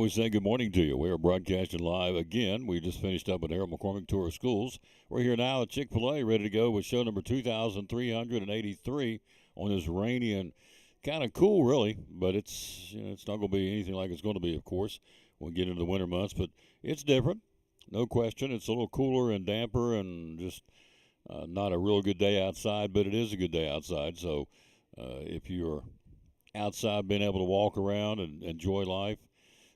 we say good morning to you. We are broadcasting live again. We just finished up with Harold McCormick Tour of Schools. We're here now at Chick-fil-A, ready to go with show number 2,383 on this rainy and kind of cool, really. But it's it's not going to be anything like it's going to be, of course, when we get into the winter months. But it's different, no question. It's a little cooler and damper and just not a real good day outside, but it is a good day outside. So if you're outside being able to walk around and enjoy life,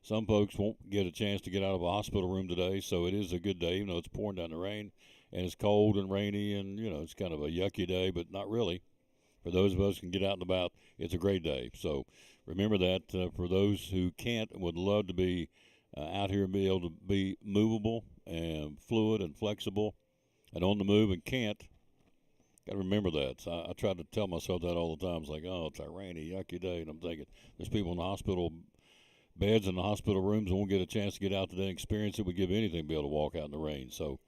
some folks won't get a chance to get out of a hospital room today, so it is a good day, even though it's pouring down the rain and it's cold and rainy and, it's kind of a yucky day, but not really. For those of us who can get out and about, it's a great day. So remember that for those who can't and would love to be out here and be able to be movable and fluid and flexible and on the move and can't, got to remember that. So I try to tell myself that all the time. It's like, oh, it's a rainy, yucky day, and I'm thinking there's people in the hospital beds in the hospital rooms won't get a chance to get out today and experience it. We give anything to be able to walk out in the rain. So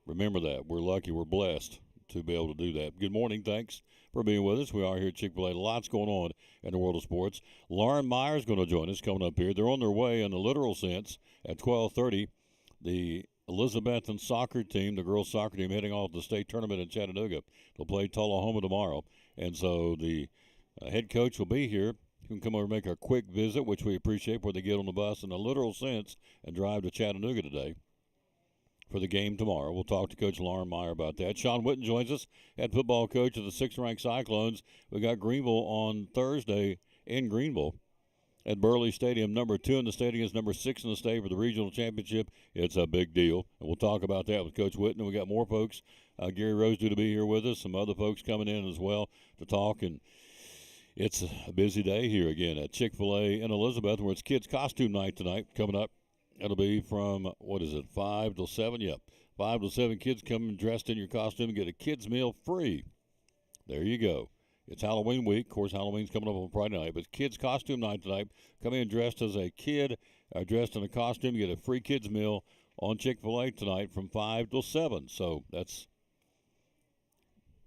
remember that. We're lucky. We're blessed to be able to do that. Good morning. Thanks for being with us. We are here at Chick-fil-A. Lots going on in the world of sports. Lauren Meyer is going to join us coming up here. They're on their way in the literal sense at 12:30. The Elizabethton soccer team, the girls' soccer team, heading off to the state tournament in Chattanooga. They'll play Tullahoma tomorrow. And so the head coach will be here. You can come over and make a quick visit, which we appreciate, where they get on the bus in a literal sense and drive to Chattanooga today for the game tomorrow. We'll talk to Coach Lauren Meyer about that. Sean Witten joins us, head football coach of the 6th-ranked Cyclones. We got Greenville on Thursday in Greenville at Burley Stadium, number 2 in the state against number 6 in the state for the regional championship. It's a big deal, and we'll talk about that with Coach Witten. We got more folks. Gary Rose due to be here with us, some other folks coming in as well to talk, and it's a busy day here again at Chick-fil-A in Elizabeth, where it's kids' costume night tonight coming up. It'll be from, 5 till 7? Yep, 5 till 7. Kids come dressed in your costume and get a kids' meal free. There you go. It's Halloween week. Of course, Halloween's coming up on Friday night, but kids' costume night tonight. Come in dressed as a kid, dressed in a costume. You get a free kids' meal on Chick-fil-A tonight from 5 till 7. So that's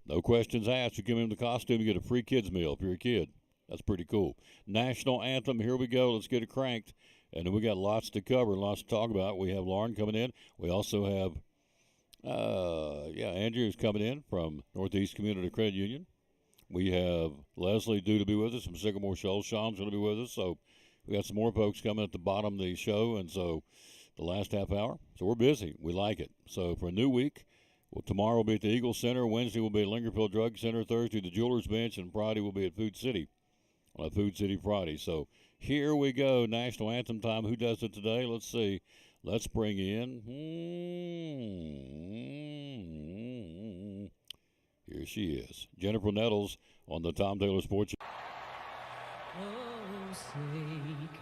no questions asked. You come in the costume, you get a free kids meal if you're a kid. That's pretty cool. National anthem, here we go. Let's get it cranked. And then we got lots to cover, lots to talk about. We have Lauren coming in. We also have, Andrew's coming in from Northeast Community Credit Union. We have Leslie due to be with us from Sycamore Shoals. Sean's going to be with us. So we got some more folks coming at the bottom of the show, and so the last half hour. So we're busy. We like it. So for a new week, well, tomorrow we'll be at the Eagle Center. Wednesday we'll be at Lingerfield Drug Center. Thursday, the Jewelers Bench. And Friday we'll be at Food City on a Food City Friday. So here we go. National anthem time. Who does it today? Let's see. Let's bring in. Here she is. Jennifer Nettles on the Tom Taylor Sports. Oh, say,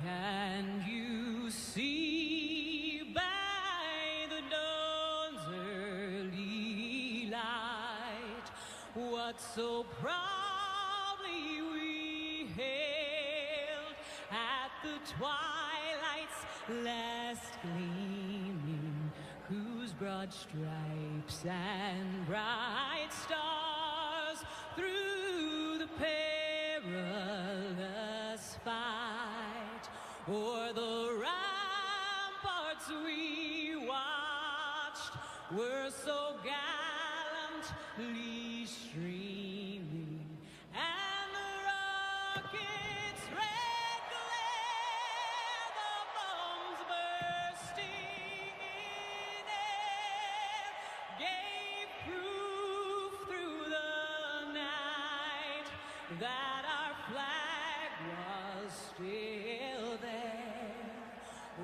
can you see by the dawn's early light what so proudly we hailed at the twilight's last gleaming, whose broad stripes and bright stars through the perilous fight o'er the ramparts we watched were so gallantly streaming, and the rocket's red glare, the bombs bursting in air, gave proof through the night that our flag was still there.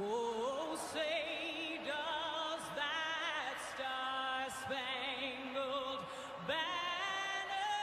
Oh, say does that star-spangled banner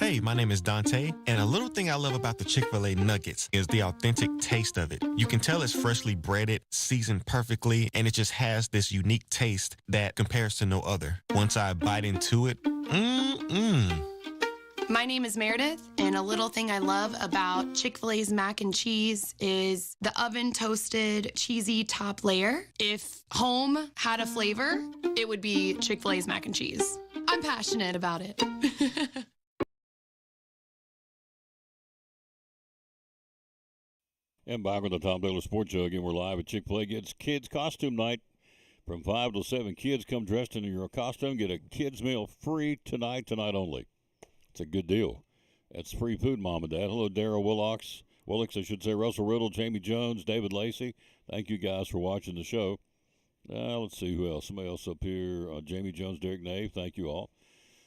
Hey, my name is Dante, and a little thing I love about the Chick-fil-A nuggets is the authentic taste of it. You can tell it's freshly breaded, seasoned perfectly, and it just has this unique taste that compares to no other. Once I bite into it, My name is Meredith, and a little thing I love about Chick-fil-A's mac and cheese is the oven-toasted, cheesy top layer. If home had a flavor, it would be Chick-fil-A's mac and cheese. I'm passionate about it. And back on the Tom Taylor Sports Show again. We're live at Chick-fil-A. It's kids costume night from 5 to 7. Kids come dressed in your costume. Get a kids meal free tonight only. It's a good deal. That's free food, Mom and Dad. Hello, Daryl Willocks, I should say, Russell Riddle, Jamie Jones, David Lacey. Thank you guys for watching the show. Let's see who else. Somebody else up here. Jamie Jones, Derek Nave. Thank you all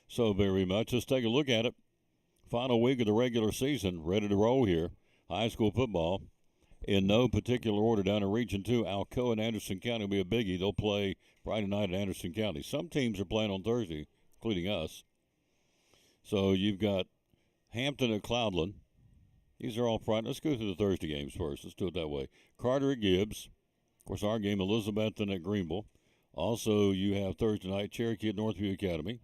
so very much. Let's take a look at it. Final week of the regular season. Ready to roll here. High school football. In no particular order, down in Region 2, Alcoa and Anderson County will be a biggie. They'll play Friday night at Anderson County. Some teams are playing on Thursday, including us. So you've got Hampton at Cloudland. These are all Friday. Let's go through the Thursday games first. Let's do it that way. Carter at Gibbs. Of course, our game, Elizabethton at Greenville. Also, you have Thursday night, Cherokee at Northview Academy.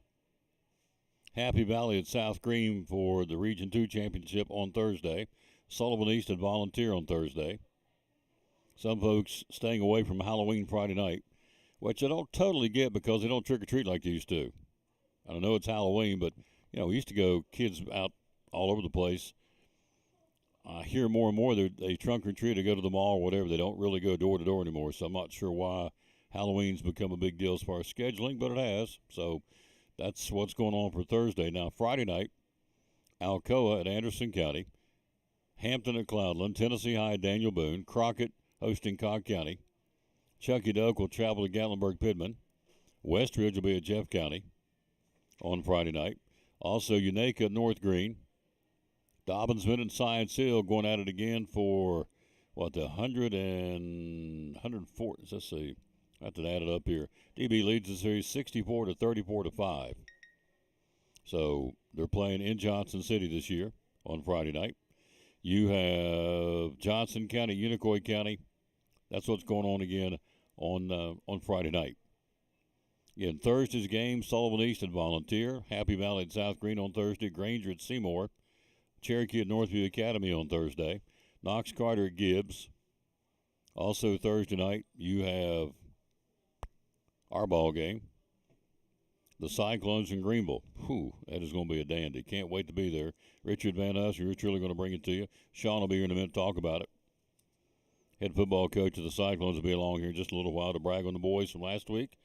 Happy Valley at South Green for the Region 2 championship on Thursday. Sullivan East at Volunteer on Thursday. Some folks staying away from Halloween Friday night, which I don't totally get because they don't trick-or-treat like they used to. I know it's Halloween, but, we used to go kids out all over the place. I hear more and more they trunk or treat or go to the mall or whatever. They don't really go door to door anymore, so I'm not sure why Halloween's become a big deal as far as scheduling, but it has. So that's what's going on for Thursday. Now, Friday night, Alcoa at Anderson County, Hampton at Cloudland, Tennessee High at Daniel Boone, Crockett hosting Cobb County, Chucky Doak will travel to Gatlinburg-Pittman, Westridge will be at Jeff County on Friday night. Also, Unaka at North Green, Dobbinsville and Science Hill going at it again for, the 104. Let's see. I have to add it up here. DB leads the series 64 to 34 to 5. So they're playing in Johnson City this year on Friday night. You have Johnson County, Unicoi County. That's what's going on again on Friday night. Again, Thursday's game, Sullivan East at Volunteer, Happy Valley at South Green on Thursday, Granger at Seymour, Cherokee at Northview Academy on Thursday, Knox Carter at Gibbs. Also Thursday night, you have our ball game, the Cyclones in Greenville. That is going to be a dandy. Can't wait to be there. Richard Van Us, you're truly going to bring it to you. Sean will be here in a minute to talk about it. Head football coach of the Cyclones will be along here in just a little while to brag on the boys from last week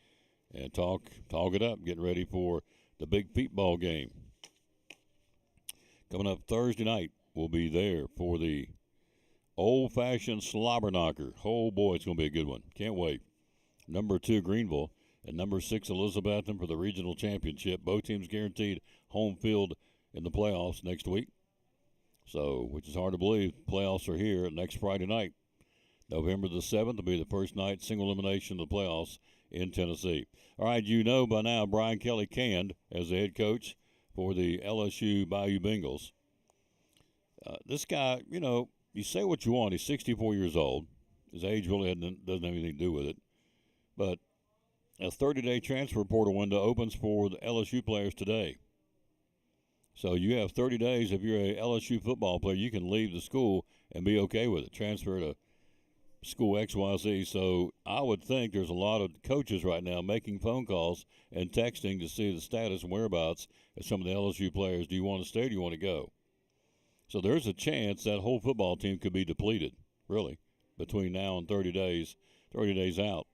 and talk it up, getting ready for the big feet ball game. Coming up Thursday night, we'll be there for the old-fashioned slobber knocker. Oh, boy, it's going to be a good one. Can't wait. Number 2, Greenville, and number 6, Elizabethton for the regional championship. Both teams guaranteed home field in the playoffs next week. So, which is hard to believe, playoffs are here next Friday night. November the 7th will be the first night single elimination of the playoffs in Tennessee. All right, by now Brian Kelly canned as the head coach for the LSU Bayou Bengals. This guy, you say what you want. He's 64 years old. His age really doesn't have anything to do with it. But a 30-day transfer portal window opens for the LSU players today. So you have 30 days. If you're a LSU football player, you can leave the school and be okay with it. Transfer to school XYZ. So I would think there's a lot of coaches right now making phone calls and texting to see the status and whereabouts of some of the LSU players. Do you want to stay or do you want to go? So there's a chance that whole football team could be depleted, really, between now and 30 days out,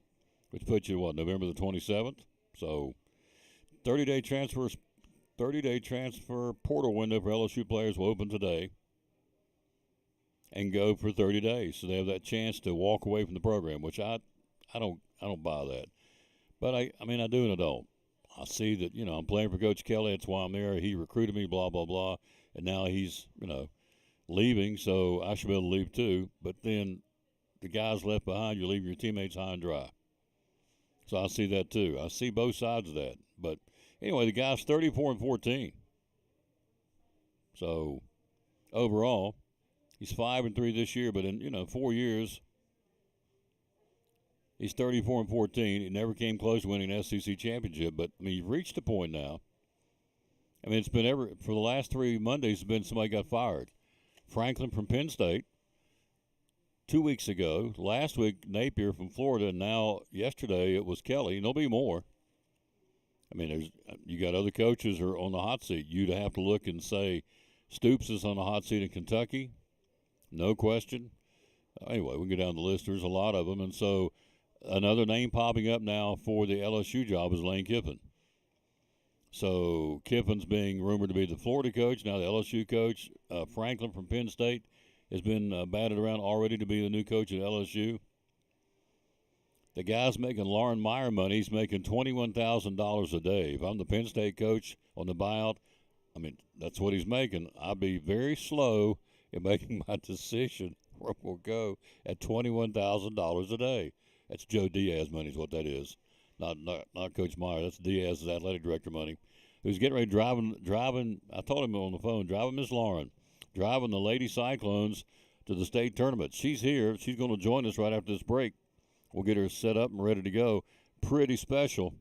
which puts you, November the 27th? So 30-day transfer portal window for LSU players will open today and go for 30 days. So they have that chance to walk away from the program, which I don't buy that. But I do and I don't. I see that, I'm playing for Coach Kelly. That's why I'm there. He recruited me, blah, blah, blah. And now he's, leaving, so I should be able to leave too. But then the guys left behind, you leave your teammates high and dry. So I see that too. I see both sides of that. But anyway, the guy's 34-14. So overall, he's 5-3 this year, but in 4 years, he's 34-14. He never came close to winning an SEC championship. But I mean, you've reached a point now. I mean, it's been for the last 3 Mondays. It's been somebody got fired. Franklin from Penn State 2 weeks ago. Last week, Napier from Florida. And now, yesterday, it was Kelly. There'll be more. I mean, you got other coaches who are on the hot seat. You'd have to look and say Stoops is on the hot seat in Kentucky. No question. Anyway, we can go down the list. There's a lot of them. And so another name popping up now for the LSU job is Lane Kiffin. So Kiffin's being rumored to be the Florida coach, now the LSU coach. Franklin from Penn State has been batted around already to be the new coach at LSU. The guy's making Lauren Meyer money. He's making $21,000 a day. If I'm the Penn State coach on the buyout, I mean, that's what he's making. I'll be very slow in making my decision where we'll go at $21,000 a day. That's Joe Diaz money is what that is. Not Coach Meyer. That's Diaz's athletic director money. Who's getting ready driving. I told him on the phone, driving Miss Lauren, driving the Lady Cyclones to the state tournament. She's here. She's going to join us right after this break. We'll get her set up and ready to go. Pretty special.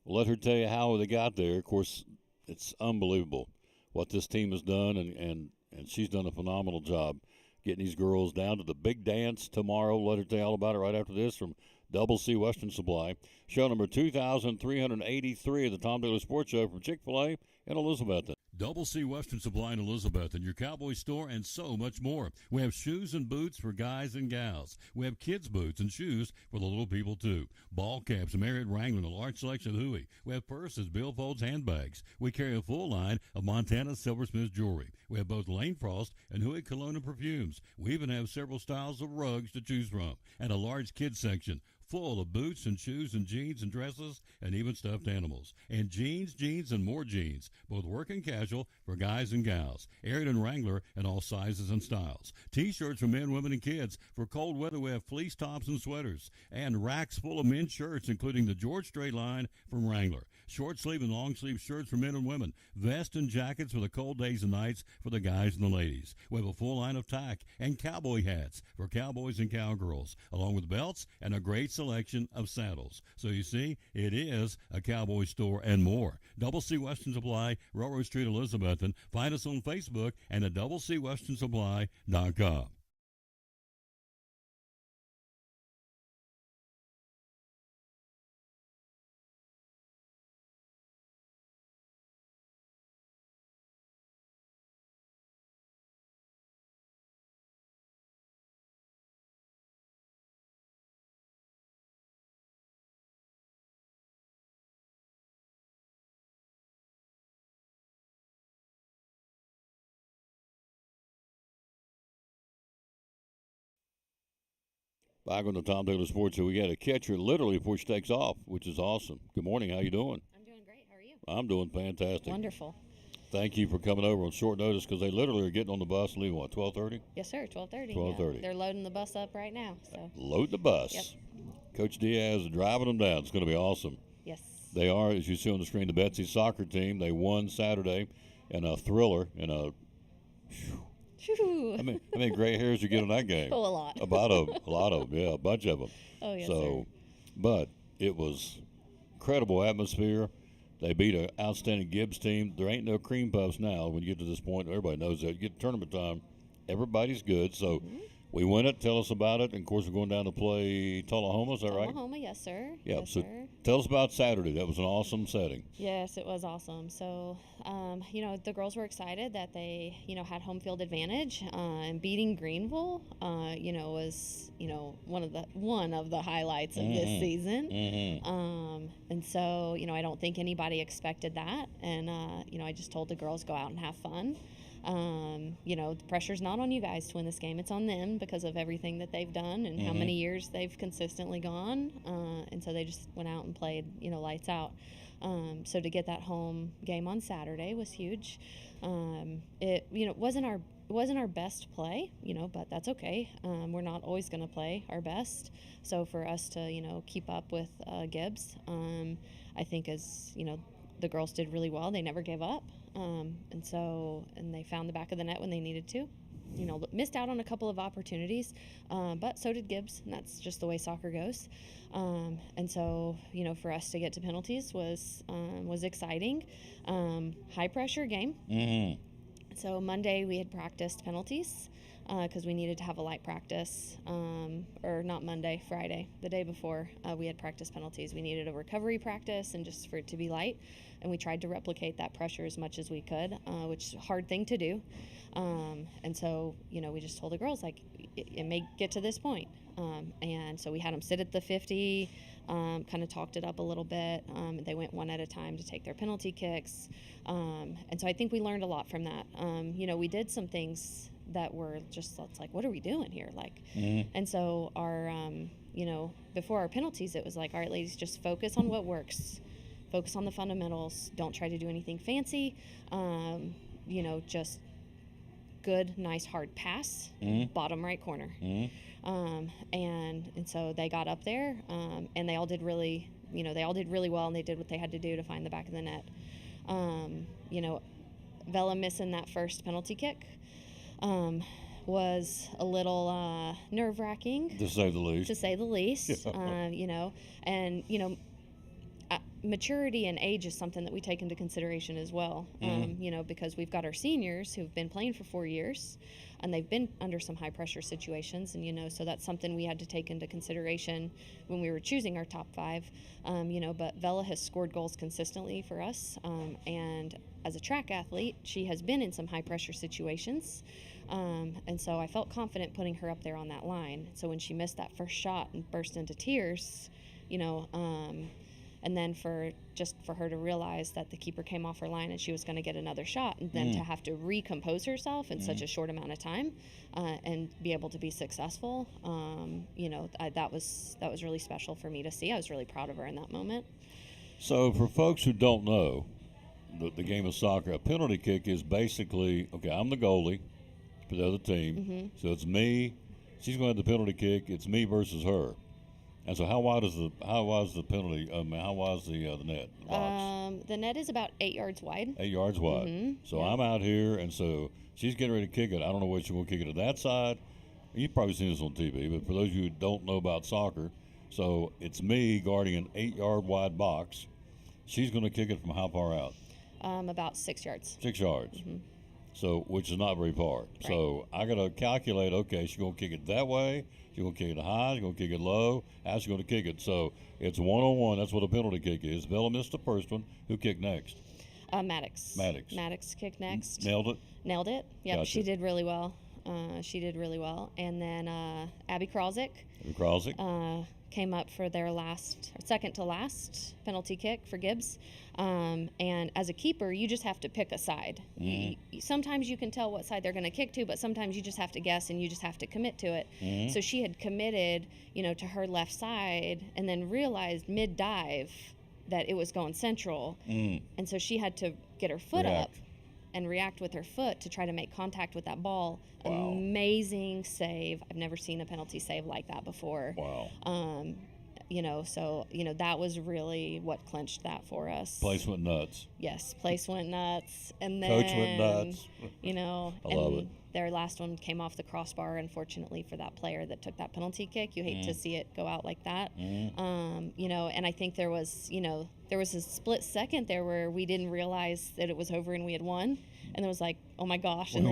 We'll let her tell you how they got there. Of course, it's unbelievable what this team has done, and she's done a phenomenal job getting these girls down to the big dance tomorrow. We'll let her tell you all about it right after this from Double C Western Supply. Show number 2,383 of the Tom Daly Sports Show from Chick-fil-A in Elizabethton. Double C Western Supply in Elizabethton, your Cowboy store, and so much more. We have shoes and boots for guys and gals. We have kids' boots and shoes for the little people, too. Ball caps, Marriott Wrangler, and a large selection of Huey. We have purses, billfolds, handbags. We carry a full line of Montana Silversmith jewelry. We have both Lane Frost and Huey cologne and perfumes. We even have several styles of rugs to choose from, and a large kids section full of boots and shoes and jeans and dresses and even stuffed animals. And jeans, and more jeans, both work and casual for guys and gals. Ariat Wrangler in all sizes and styles. T-shirts for men, women, and kids. For cold weather, we have fleece tops and sweaters. And racks full of men's shirts, including the George Strait line from Wrangler. Short sleeve and long sleeve shirts for men and women. Vests and jackets for the cold days and nights for the guys and the ladies. We have a full line of tack and cowboy hats for cowboys and cowgirls, along with belts and a great selection of saddles. So you see, it is a cowboy store and more. Double C Western Supply, Railroad Street, Elizabethton. Find us on Facebook and at doublecwesternsupply.com. Back on the Tom Daly Sports Show, we got a catcher literally before she takes off, which is awesome. Good morning. How you doing? I'm doing great. How are you? I'm doing fantastic. Wonderful. Thank you for coming over on short notice because they literally are getting on the bus and leaving, what, 12:30? Yes, sir. 12:30. 12:30. Yeah. They're loading the bus up right now. So. Load the bus. Yep. Coach Diaz is driving them down. It's going to be awesome. Yes. They are, as you see on the screen, the Betsy soccer team. They won Saturday in a thriller in a. Shoo. How many gray hairs you get on that game? Oh, a lot. A lot of them, yeah, a bunch of them. Oh, yes, so, sir. But it was incredible atmosphere. They beat an outstanding Gibbs team. There ain't no cream puffs now when you get to this point. Everybody knows that. You get to tournament time, everybody's good. So we win it. Tell us about it. And, of course, we're going down to play Tullahoma. Is that right? Tullahoma, yes, sir. Yeah, yes, so sir. Tell us about Saturday. That was an awesome setting. Yes, it was awesome. So, the girls were excited that they, had home field advantage. And beating Greenville, was, one of the highlights of this season. And so, I don't think anybody expected that. And, I just told the girls go out and have fun. The pressure's not on you guys to win this game. It's on them because of everything that they've done and how many years they've consistently gone. And so they just went out and played, lights out. So to get that home game on Saturday was huge. It wasn't our best play, but that's okay. We're not always going to play our best. So for us to, keep up with Gibbs, I think is, the girls did really well. They never gave up. And they found the back of the net when they needed to. Missed out on a couple of opportunities, but so did Gibbs, and that's just the way soccer goes. For us to get to penalties was exciting. High pressure game. Mm-hmm. So Monday we had practiced penalties because we needed to have a light practice, or not Monday, Friday, the day before we had practiced penalties. We needed a recovery practice and just for it to be light, and we tried to replicate that pressure as much as we could, which is a hard thing to do. We just told the girls, like, it may get to this point. And so we had them sit at the 50, kind of talked it up a little bit. They went one at a time to take their penalty kicks. And so I think we learned a lot from that. We did some things that were just, it's like, what are we doing here? And so our, before our penalties, it was like, all right, ladies, just focus on what works. Focus on the fundamentals. Don't try to do anything fancy. Just good, nice, hard pass, bottom right corner. And so they got up there, and they all did really well, and they did what they had to do to find the back of the net. Vela missing that first penalty kick was a little nerve-wracking, To say the least. Maturity and age is something that we take into consideration as well, because we've got our seniors who've been playing for 4 years, and they've been under some high-pressure situations, and, so that's something we had to take into consideration when we were choosing our top 5, but Vela has scored goals consistently for us, and as a track athlete, she has been in some high-pressure situations, and so I felt confident putting her up there on that line. So when she missed that first shot and burst into tears, and then for her to realize that the keeper came off her line and she was going to get another shot, and then to have to recompose herself in such a short amount of time, and be able to be successful, that was really special for me to see. I was really proud of her in that moment. So for folks who don't know the game of soccer, a penalty kick is basically, okay, I'm the goalie for the other team, so it's me. She's going to have the penalty kick. It's me versus her. And so, how wide is the penalty? How wide is the net? The box? The net is about 8 yards wide. 8 yards wide. So I'm out here, and so she's getting ready to kick it. I don't know whether she's going to kick it to that side. You've probably seen this on TV, but for those of you who don't know about soccer, so it's me guarding an 8 yard wide box. She's going to kick it from how far out? About 6 yards. 6 yards. So, which is not very far. Right. So I got to calculate. Okay, she's going to kick it that way. She's going to kick it high. She's going to kick it low. How's she going to kick it? So it's 1-on-1. That's what a penalty kick is. Bella missed the first one. Who kicked next? Maddox. Maddox kicked next. Nailed it. Yep, Gotcha. She did really well. And then Abby Kralzik. Came up for their second to last penalty kick for Gibbs. And as a keeper, you just have to pick a side. Sometimes you can tell what side they're going to kick to, but sometimes you just have to guess and you just have to commit to it. So she had committed, to her left side, and then realized mid-dive that it was going central. And so she had to get her foot up and react with her foot to try to make contact with that ball. Wow. Amazing save. I've never seen a penalty save like that before. Wow. That was really what clinched that for us. Place went nuts. Yes, place went nuts. And then Coach went nuts. I love it. Their last one came off the crossbar, unfortunately, for that player that took that penalty kick. You hate to see it go out like that. And I think there was a split second there where we didn't realize that it was over and we had won. And it was like, oh my gosh. And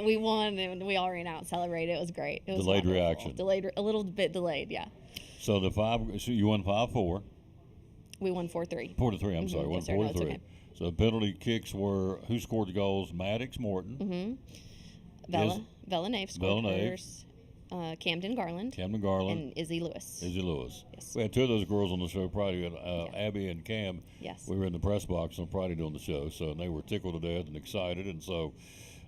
we won, and we all ran out and celebrated. It was great. It was delayed wonderful. Reaction. A little bit delayed, yeah. So you won 5-4. We won 4-3. 4-3. I'm sorry, Yes, 4-3. okay. So penalty kicks were who scored the goals? Maddox Morton. Vela Nave scored hers. Camden Garland. And Izzy Lewis. Yes. We had two of those girls on the show Friday. We had Abby and Cam. Yes. We were in the press box on Friday doing the show, so they were tickled to death and excited, and so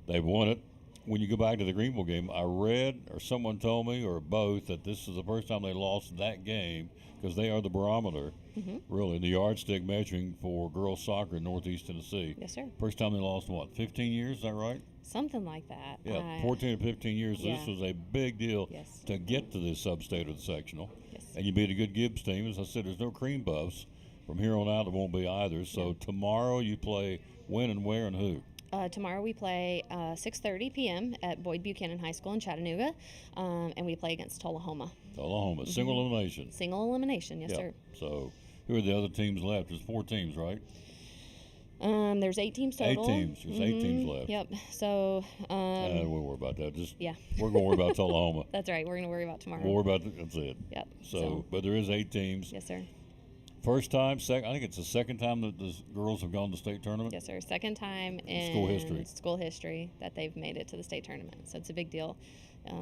they've won it. When you go back to the Greenville game, I read or someone told me or both that this is the first time they lost that game because they are the barometer, really, the yardstick measuring for girls soccer in Northeast Tennessee. Yes, sir. First time they lost, 15 years, is that right? Something like that. Yeah, 14 or 15 years. So yeah. This was a big deal Yes. to get to this sub-state or the sectional. Yes. And you beat a good Gibbs team. As I said, there's no cream puffs. From here on out, it won't be either. So tomorrow you play when and where and who? Tomorrow we play 6:30 p.m. at Boyd Buchanan High School in Chattanooga, and we play against Tullahoma. Tullahoma, single elimination. Single elimination, yes, Yep. sir. So who are the other teams left? There's 4 teams, right? There's 8 teams total. 8 teams. There's 8 teams left. Yep. So, We'll worry about that. Just yeah. we're going to worry about Tullahoma. That's right. We're going to worry about tomorrow. We'll worry about that's it. Yep. So, but there is 8 teams. Yes, sir. First time, I think it's the second time that the girls have gone to state tournament. Yes, sir. Second time in school history that they've made it to the state tournament. So it's a big deal.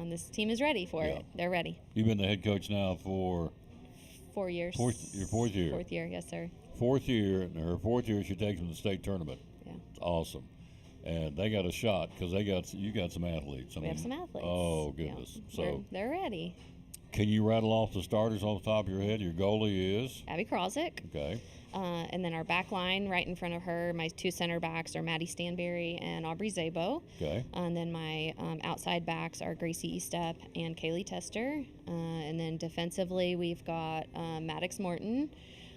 This team is ready for it. They're ready. You've been the head coach now for 4 years. Your 4th year. 4th year, yes, sir. 4th year, and her 4th year she takes them to the state tournament. Yeah. It's awesome. And they got a shot because you got some athletes. We have some athletes. Oh, goodness. Yeah. So they're ready. Can you rattle off the starters off the top of your head? Your goalie is? Abby Krozik. Okay. And then our back line right in front of her, my 2 center backs are Maddie Stanberry and Aubrey Zabo. Okay. And then my outside backs are Gracie Estep and Kaylee Tester. And then defensively, we've got Maddox Morton.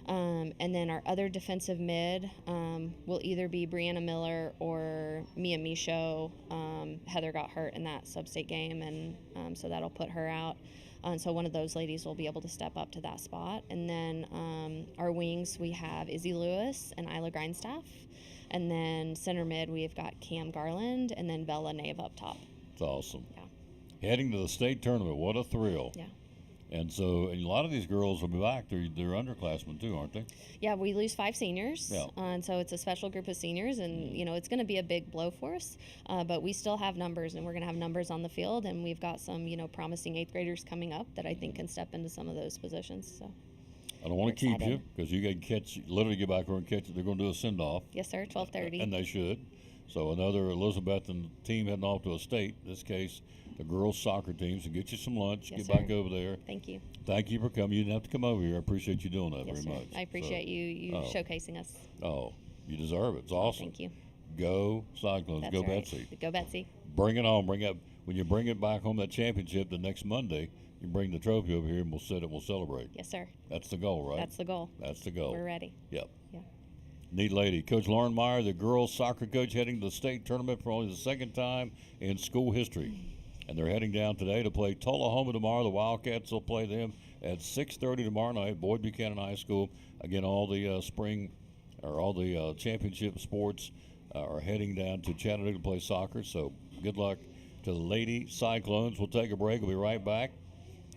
And then our other defensive mid will either be Brianna Miller or Mia Michaud. Heather got hurt in that sub-state game, and so that'll put her out. And so one of those ladies will be able to step up to that spot. And then our wings, we have Izzy Lewis and Isla Grindstaff. And then center mid, we've got Cam Garland and then Bella Nave up top. It's awesome. Yeah. Heading to the state tournament, what a thrill. Yeah. And so a lot of these girls will be back. They're underclassmen too, aren't they? Yeah, we lose 5 seniors. Yeah. And so it's a special group of seniors, and, it's going to be a big blow for us. But we still have numbers, and we're going to have numbers on the field, and we've got some, promising 8th graders coming up that I think can step into some of those positions. So I don't want to keep you excited. because you can literally get back there and catch it. They're going to do a send-off. Yes, sir, 12:30. And they should. So another Elizabethton team heading off to a state, in this case, the girls' soccer team. So get you some lunch, Yes, get sir. back over there. Thank you. Thank you for coming. You didn't have to come over here. I appreciate you doing that Yes, very sir. much. I appreciate you showcasing us. Oh, you deserve it. It's awesome. Thank you. Go Cyclones. That's Go right. Betsy. Go Betsy. Bring it on. When you bring it back home, that championship, the next Monday, you bring the trophy over here and we'll sit and we'll celebrate. Yes, sir. That's the goal, right? That's the goal. That's the goal. We're ready. Yep. Yeah. Neat lady. Coach Lauren Meyer, the girls soccer coach, heading to the state tournament for only the second time in school history. And they're heading down today to play Tullahoma tomorrow. The Wildcats will play them at 6:30 tomorrow night, Boyd Buchanan High School. Again, all the championship sports are heading down to Chattanooga to play soccer. So good luck to the Lady Cyclones. We'll take a break. We'll be right back.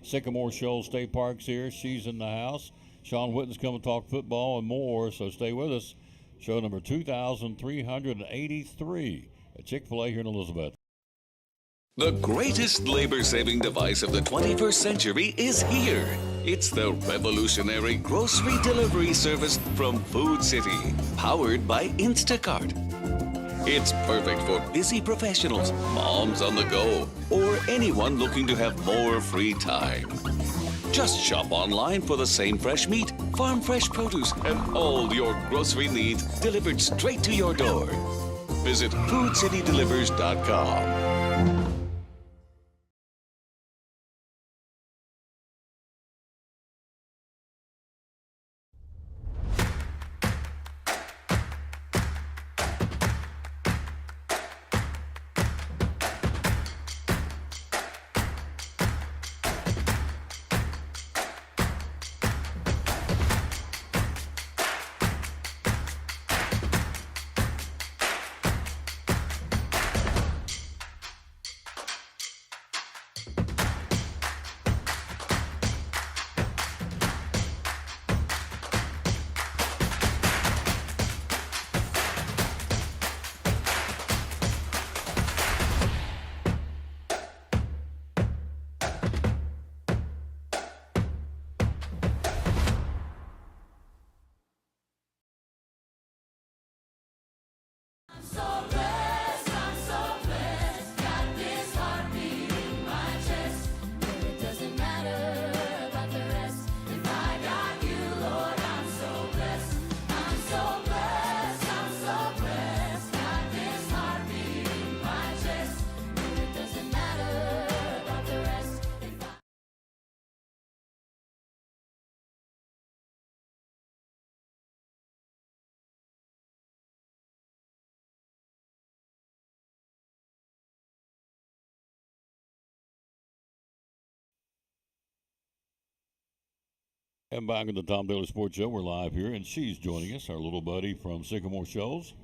Sycamore Shoals State Park's here. She's in the house. Sean Witten's coming to talk football and more, so stay with us. Show number 2,383 at Chick-fil-A here in Elizabeth. The greatest labor-saving device of the 21st century is here. It's the revolutionary grocery delivery service from Food City, powered by Instacart. It's perfect for busy professionals, moms on the go, or anyone looking to have more free time. Just shop online for the same fresh meat, farm fresh produce, and all your grocery needs delivered straight to your door. Visit foodcitydelivers.com. And back in the Tom Daly Sports Show, we're live here, and she's joining us, our little buddy from Sycamore Shoals,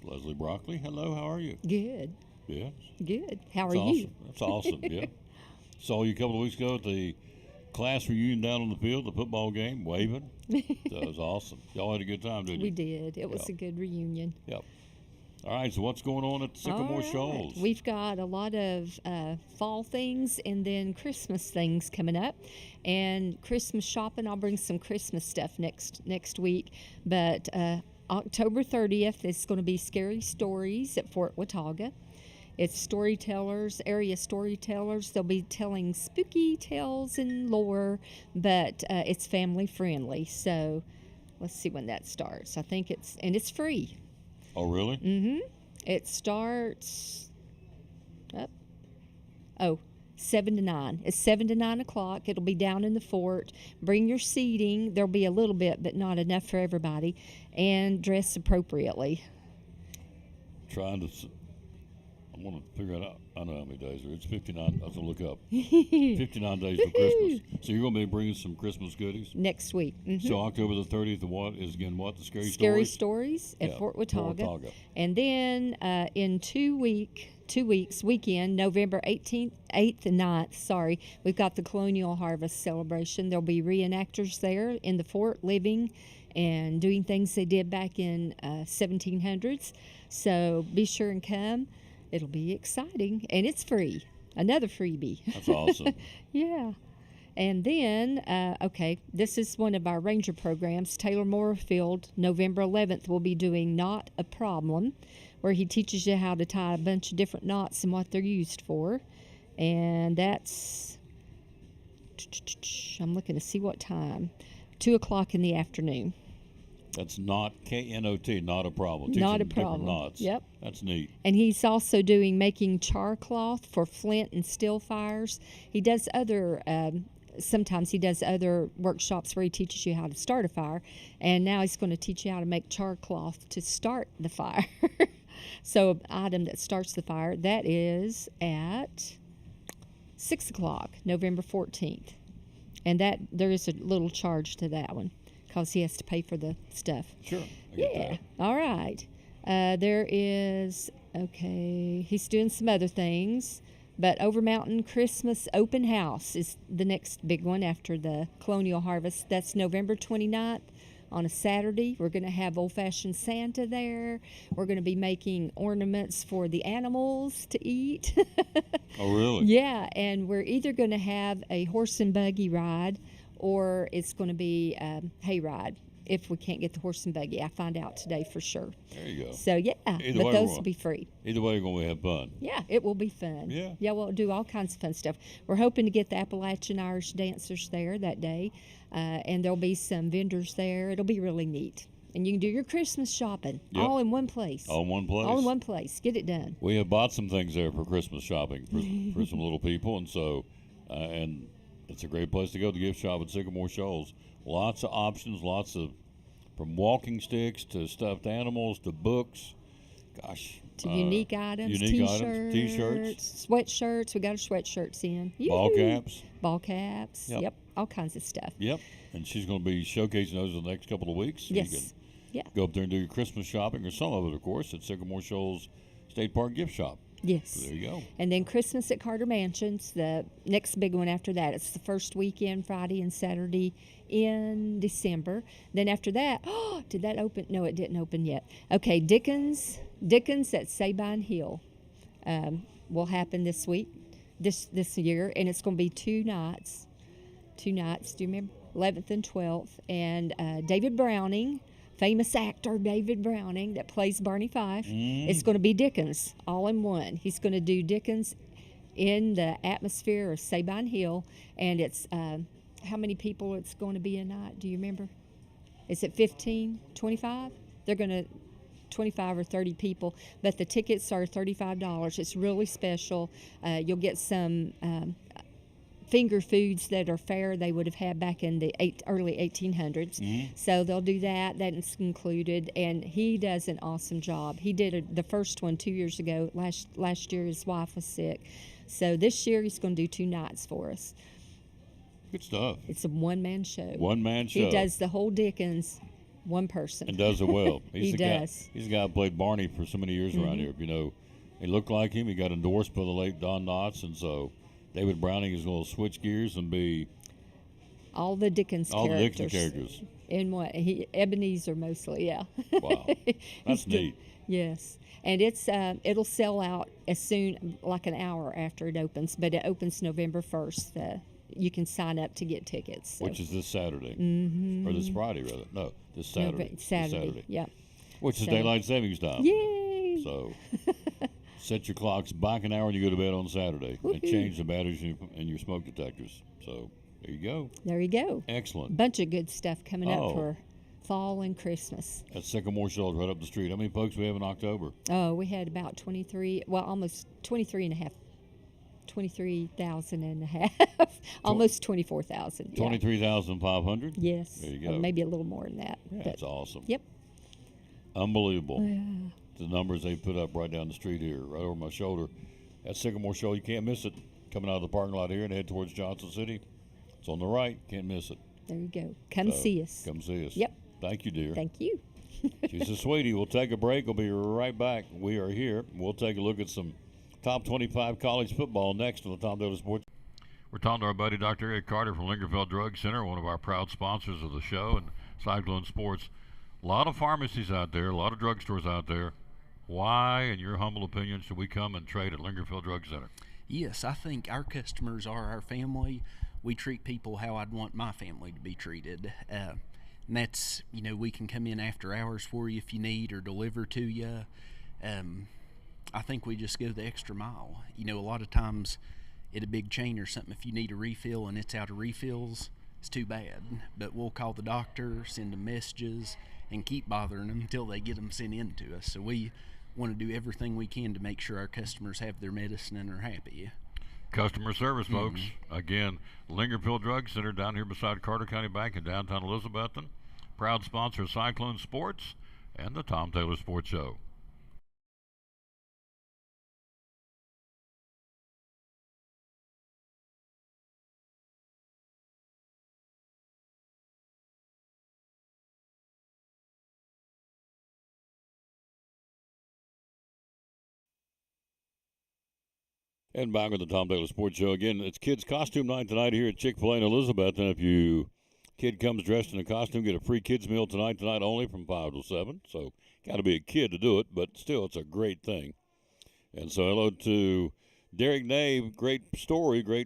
Leslie Broccoli. Hello, how are you? Good. Yeah. Good. How That's are you? awesome. That's awesome, yeah. Saw you a couple of weeks ago at the class reunion down on the field, the football game, waving. That was awesome. Y'all had a good time, didn't you? We did. It was a good reunion. Yep. All right, so what's going on at Sycamore Shoals? We've got a lot of fall things and then Christmas things coming up. And Christmas shopping, I'll bring some Christmas stuff next week. But October 30th is going to be Scary Stories at Fort Watauga. It's storytellers, area storytellers. They'll be telling spooky tales and lore, but it's family friendly. So let's see when that starts. I think it's free. Oh, really? Mm-hmm. It starts 7 to 9. It's 7 to 9 o'clock. It'll be down in the fort. Bring your seating. There'll be a little bit, but not enough for everybody. And dress appropriately. I want to figure it out. I know how many days there. It's 59. I have to look up. 59 days for Christmas. So you're going to be bringing some Christmas goodies? Next week. Mm-hmm. So October the 30th, what? The Scary Stories at Fort Watauga. Fort Watauga. And then in 2 weeks, weekend, November 8th and 9th, we've got the Colonial Harvest celebration. There'll be reenactors there in the fort living and doing things they did back in 1700s. So be sure and come. It'll be exciting, and it's free. Another freebie. That's awesome. Yeah. And then, this is one of our ranger programs. Taylor Moorfield, November 11th, will be doing Not a Problem, where he teaches you how to tie a bunch of different knots and what they're used for. And that's, I'm looking to see what time, 2 o'clock in the afternoon. That's not K-N-O-T, not a problem. Not a Teaching different problem. knots. Yep. That's neat. And he's also making char cloth for flint and still fires. He does other, sometimes he does other workshops where he teaches you how to start a fire. And now he's going to teach you how to make char cloth to start the fire. So an item that starts the fire, that is at 6 o'clock, November 14th. And that there is a little charge to that one, because he has to pay for the stuff. Sure. I get that. All right. There is, he's doing some other things, but Over Mountain Christmas Open House is the next big one after the Colonial Harvest. That's November 29th on a Saturday. We're going to have old-fashioned Santa there. We're going to be making ornaments for the animals to eat. Oh, really? Yeah, and we're either going to have a horse and buggy ride, or it's going to be a hayride if we can't get the horse and buggy. I find out today for sure. There you go. So, yeah, Either but way, those will be free. Either way, you're going to have fun. Yeah, it will be fun. Yeah. Yeah, we'll do all kinds of fun stuff. We're hoping to get the Appalachian Irish dancers there that day, and there'll be some vendors there. It'll be really neat. And you can do your Christmas shopping all in one place. All in one place. All in one place. Get it done. We have bought some things there for Christmas shopping for some little people, and so, and it's a great place to go to gift shop at Sycamore Shoals. Lots of options, from walking sticks to stuffed animals to books. Gosh. To unique items, T-shirts, sweatshirts. We got our sweatshirts in. ball caps. Ball caps. Yep. All kinds of stuff. Yep. And she's going to be showcasing those in the next couple of weeks. So Yes. You can Yeah. go up there and do your Christmas shopping, or some of it, of course, at Sycamore Shoals State Park Gift Shop. Yes. So there you go. And then Christmas at Carter Mansions, the next big one after that. It's the first weekend, Friday and Saturday in December. Then after that, did that open? No, it didn't open yet. Okay, Dickens at Sabine Hill will happen this week, this year, and it's going to be 2 nights. 2 nights, do you remember? 11th and 12th. And David Browning, famous actor David Browning that plays Barney Fife. It's going to be Dickens all in one. He's going to do Dickens in the atmosphere of Sabine Hill, and it's how many people it's going to be a night? Do you remember? Is it 15, 25? They're going to 25 or 30 people, but the tickets are $35. It's really special. You'll get some finger foods that are fair they would have had back in the early 1800s. So they'll do that. That's included, and he does an awesome job. He did the first one 2 years ago. Last year his wife was sick, so this year he's going to do 2 nights for us. Good stuff. It's a one-man show. One-man show. He does the whole Dickens, one person. And does it well. He does. He's the guy who played Barney for so many years around here. You know, he looked like him. He got endorsed by the late Don Knotts, and so David Browning is going to switch gears and be all the Dickens characters. The Dickens characters. In what? Ebenezer mostly, yeah. Wow. That's neat. Yes. And it'll sell out as soon, like an hour after it opens, but it opens November 1st. You can sign up to get tickets. So. Which is this Saturday. Or this Friday, rather. No, this Saturday. No, Saturday, yeah. Which is daylight savings time. Yay! So set your clocks back an hour when you go to bed on Saturday. Woo-hoo. And change the batteries in your smoke detectors. So there you go. There you go. Excellent. Bunch of good stuff coming up for fall and Christmas. At Sycamore Shoals right up the street. How many folks we have in October? Oh, we had about almost 23,000 and a half. Almost 24,000. Yeah. 23,500? Yes. There you go. Or maybe a little more than that. Yeah, that's awesome. Yep. Unbelievable. Yeah. The numbers they put up right down the street here, right over my shoulder. At Sycamore Shoal, you can't miss it. Coming out of the parking lot here and head towards Johnson City. It's on the right. Can't miss it. There you go. Come see us. Come see us. Yep. Thank you, dear. Thank you. She's a sweetie. We'll take a break. We'll be right back. We are here. We'll take a look at some top 25 college football next on the Tom Taylor Sports. We're talking to our buddy Dr. Eric Carter from Lingerfeld Drug Center, one of our proud sponsors of the show, and Cyclone Sports. A lot of pharmacies out there, a lot of drugstores out there. Why, in your humble opinion, should we come and trade at Lingerfeld Drug Center? Yes, I think our customers are our family. We treat people how I'd want my family to be treated. And that's, we can come in after hours for you if you need, or deliver to you. I think we just go the extra mile. A lot of times at a big chain or something, if you need a refill and it's out of refills, it's too bad. But we'll call the doctor, send them messages, and keep bothering them until they get them sent in to us. So we want to do everything we can to make sure our customers have their medicine and are happy. Customer service, folks. Again, Lingerfield Drug Center down here beside Carter County Bank in downtown Elizabethton. Proud sponsor of Cyclone Sports and the Tom Taylor Sports Show. And back with the Tom Taylor Sports Show again. It's kids' costume night tonight here at Chick-fil-A in Elizabeth. And if you kid comes dressed in a costume, get a free kids meal tonight only from 5 to 7. So got to be a kid to do it, but still, it's a great thing. And so hello to Derek Nave. Great story. You're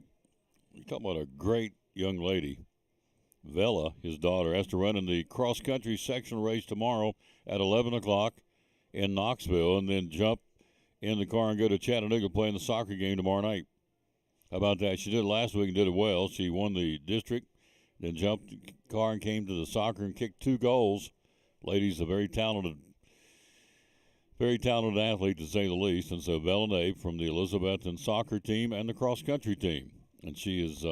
talking about a great young lady. Vela, his daughter, has to run in the cross-country sectional race tomorrow at 11 o'clock in Knoxville, and then jump in the car and go to Chattanooga to play in the soccer game tomorrow night. How about that? She did it last week and did it well. She won the district, then jumped the car and came to the soccer and kicked 2 goals. Lady's a very talented athlete, to say the least. And so Villeneuve from the Elizabethton soccer team and the cross-country team. And she is,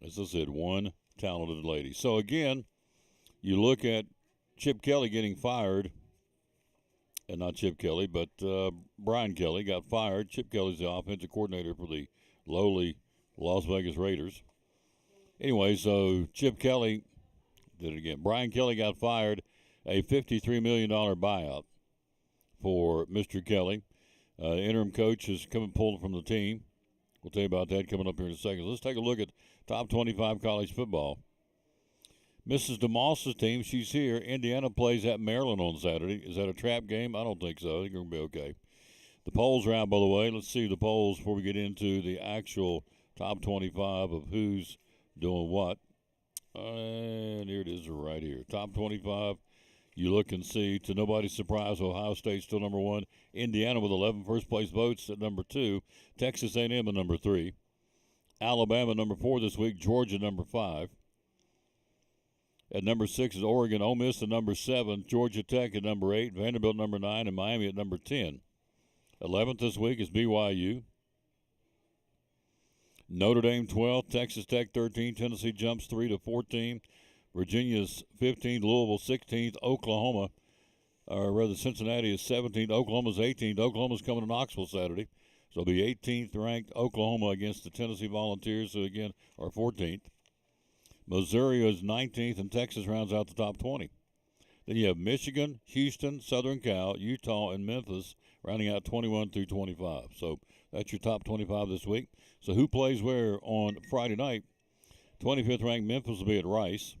as I said, one talented lady. So, again, you look at Chip Kelly getting fired. And not Chip Kelly, but Brian Kelly got fired. Chip Kelly's the offensive coordinator for the lowly Las Vegas Raiders. Anyway, so Chip Kelly did it again. Brian Kelly got fired, a $53 million buyout for Mr. Kelly. Interim coach has come and pulled from the team. We'll tell you about that coming up here in a second. Let's take a look at top 25 college football. Mrs. DeMoss's team, she's here. Indiana plays at Maryland on Saturday. Is that a trap game? I don't think so. I think we're going to be okay. The polls are out, by the way. Let's see the polls before we get into the actual top 25 of who's doing what. And here it is right here. Top 25. You look and see, to nobody's surprise, Ohio State's still number 1. Indiana with 11 first-place votes at number 2. Texas A&M at number 3. Alabama number 4 this week. Georgia number 5. At number 6 is Oregon. Ole Miss at number 7. Georgia Tech at number 8. Vanderbilt number 9. And Miami at number 10. 11th this week is BYU. Notre Dame 12th. Texas Tech 13. Tennessee jumps 3 to 14. Virginia's 15th. Louisville 16th. Oklahoma, or rather Cincinnati is 17th. Oklahoma's 18th. Oklahoma's coming to Knoxville Saturday. So it'll be 18th ranked Oklahoma against the Tennessee Volunteers, who again are 14th. Missouri is 19th, and Texas rounds out the top 20. Then you have Michigan, Houston, Southern Cal, Utah, and Memphis rounding out 21 through 25. So that's your top 25 this week. So who plays where on Friday night? 25th ranked Memphis will be at Rice.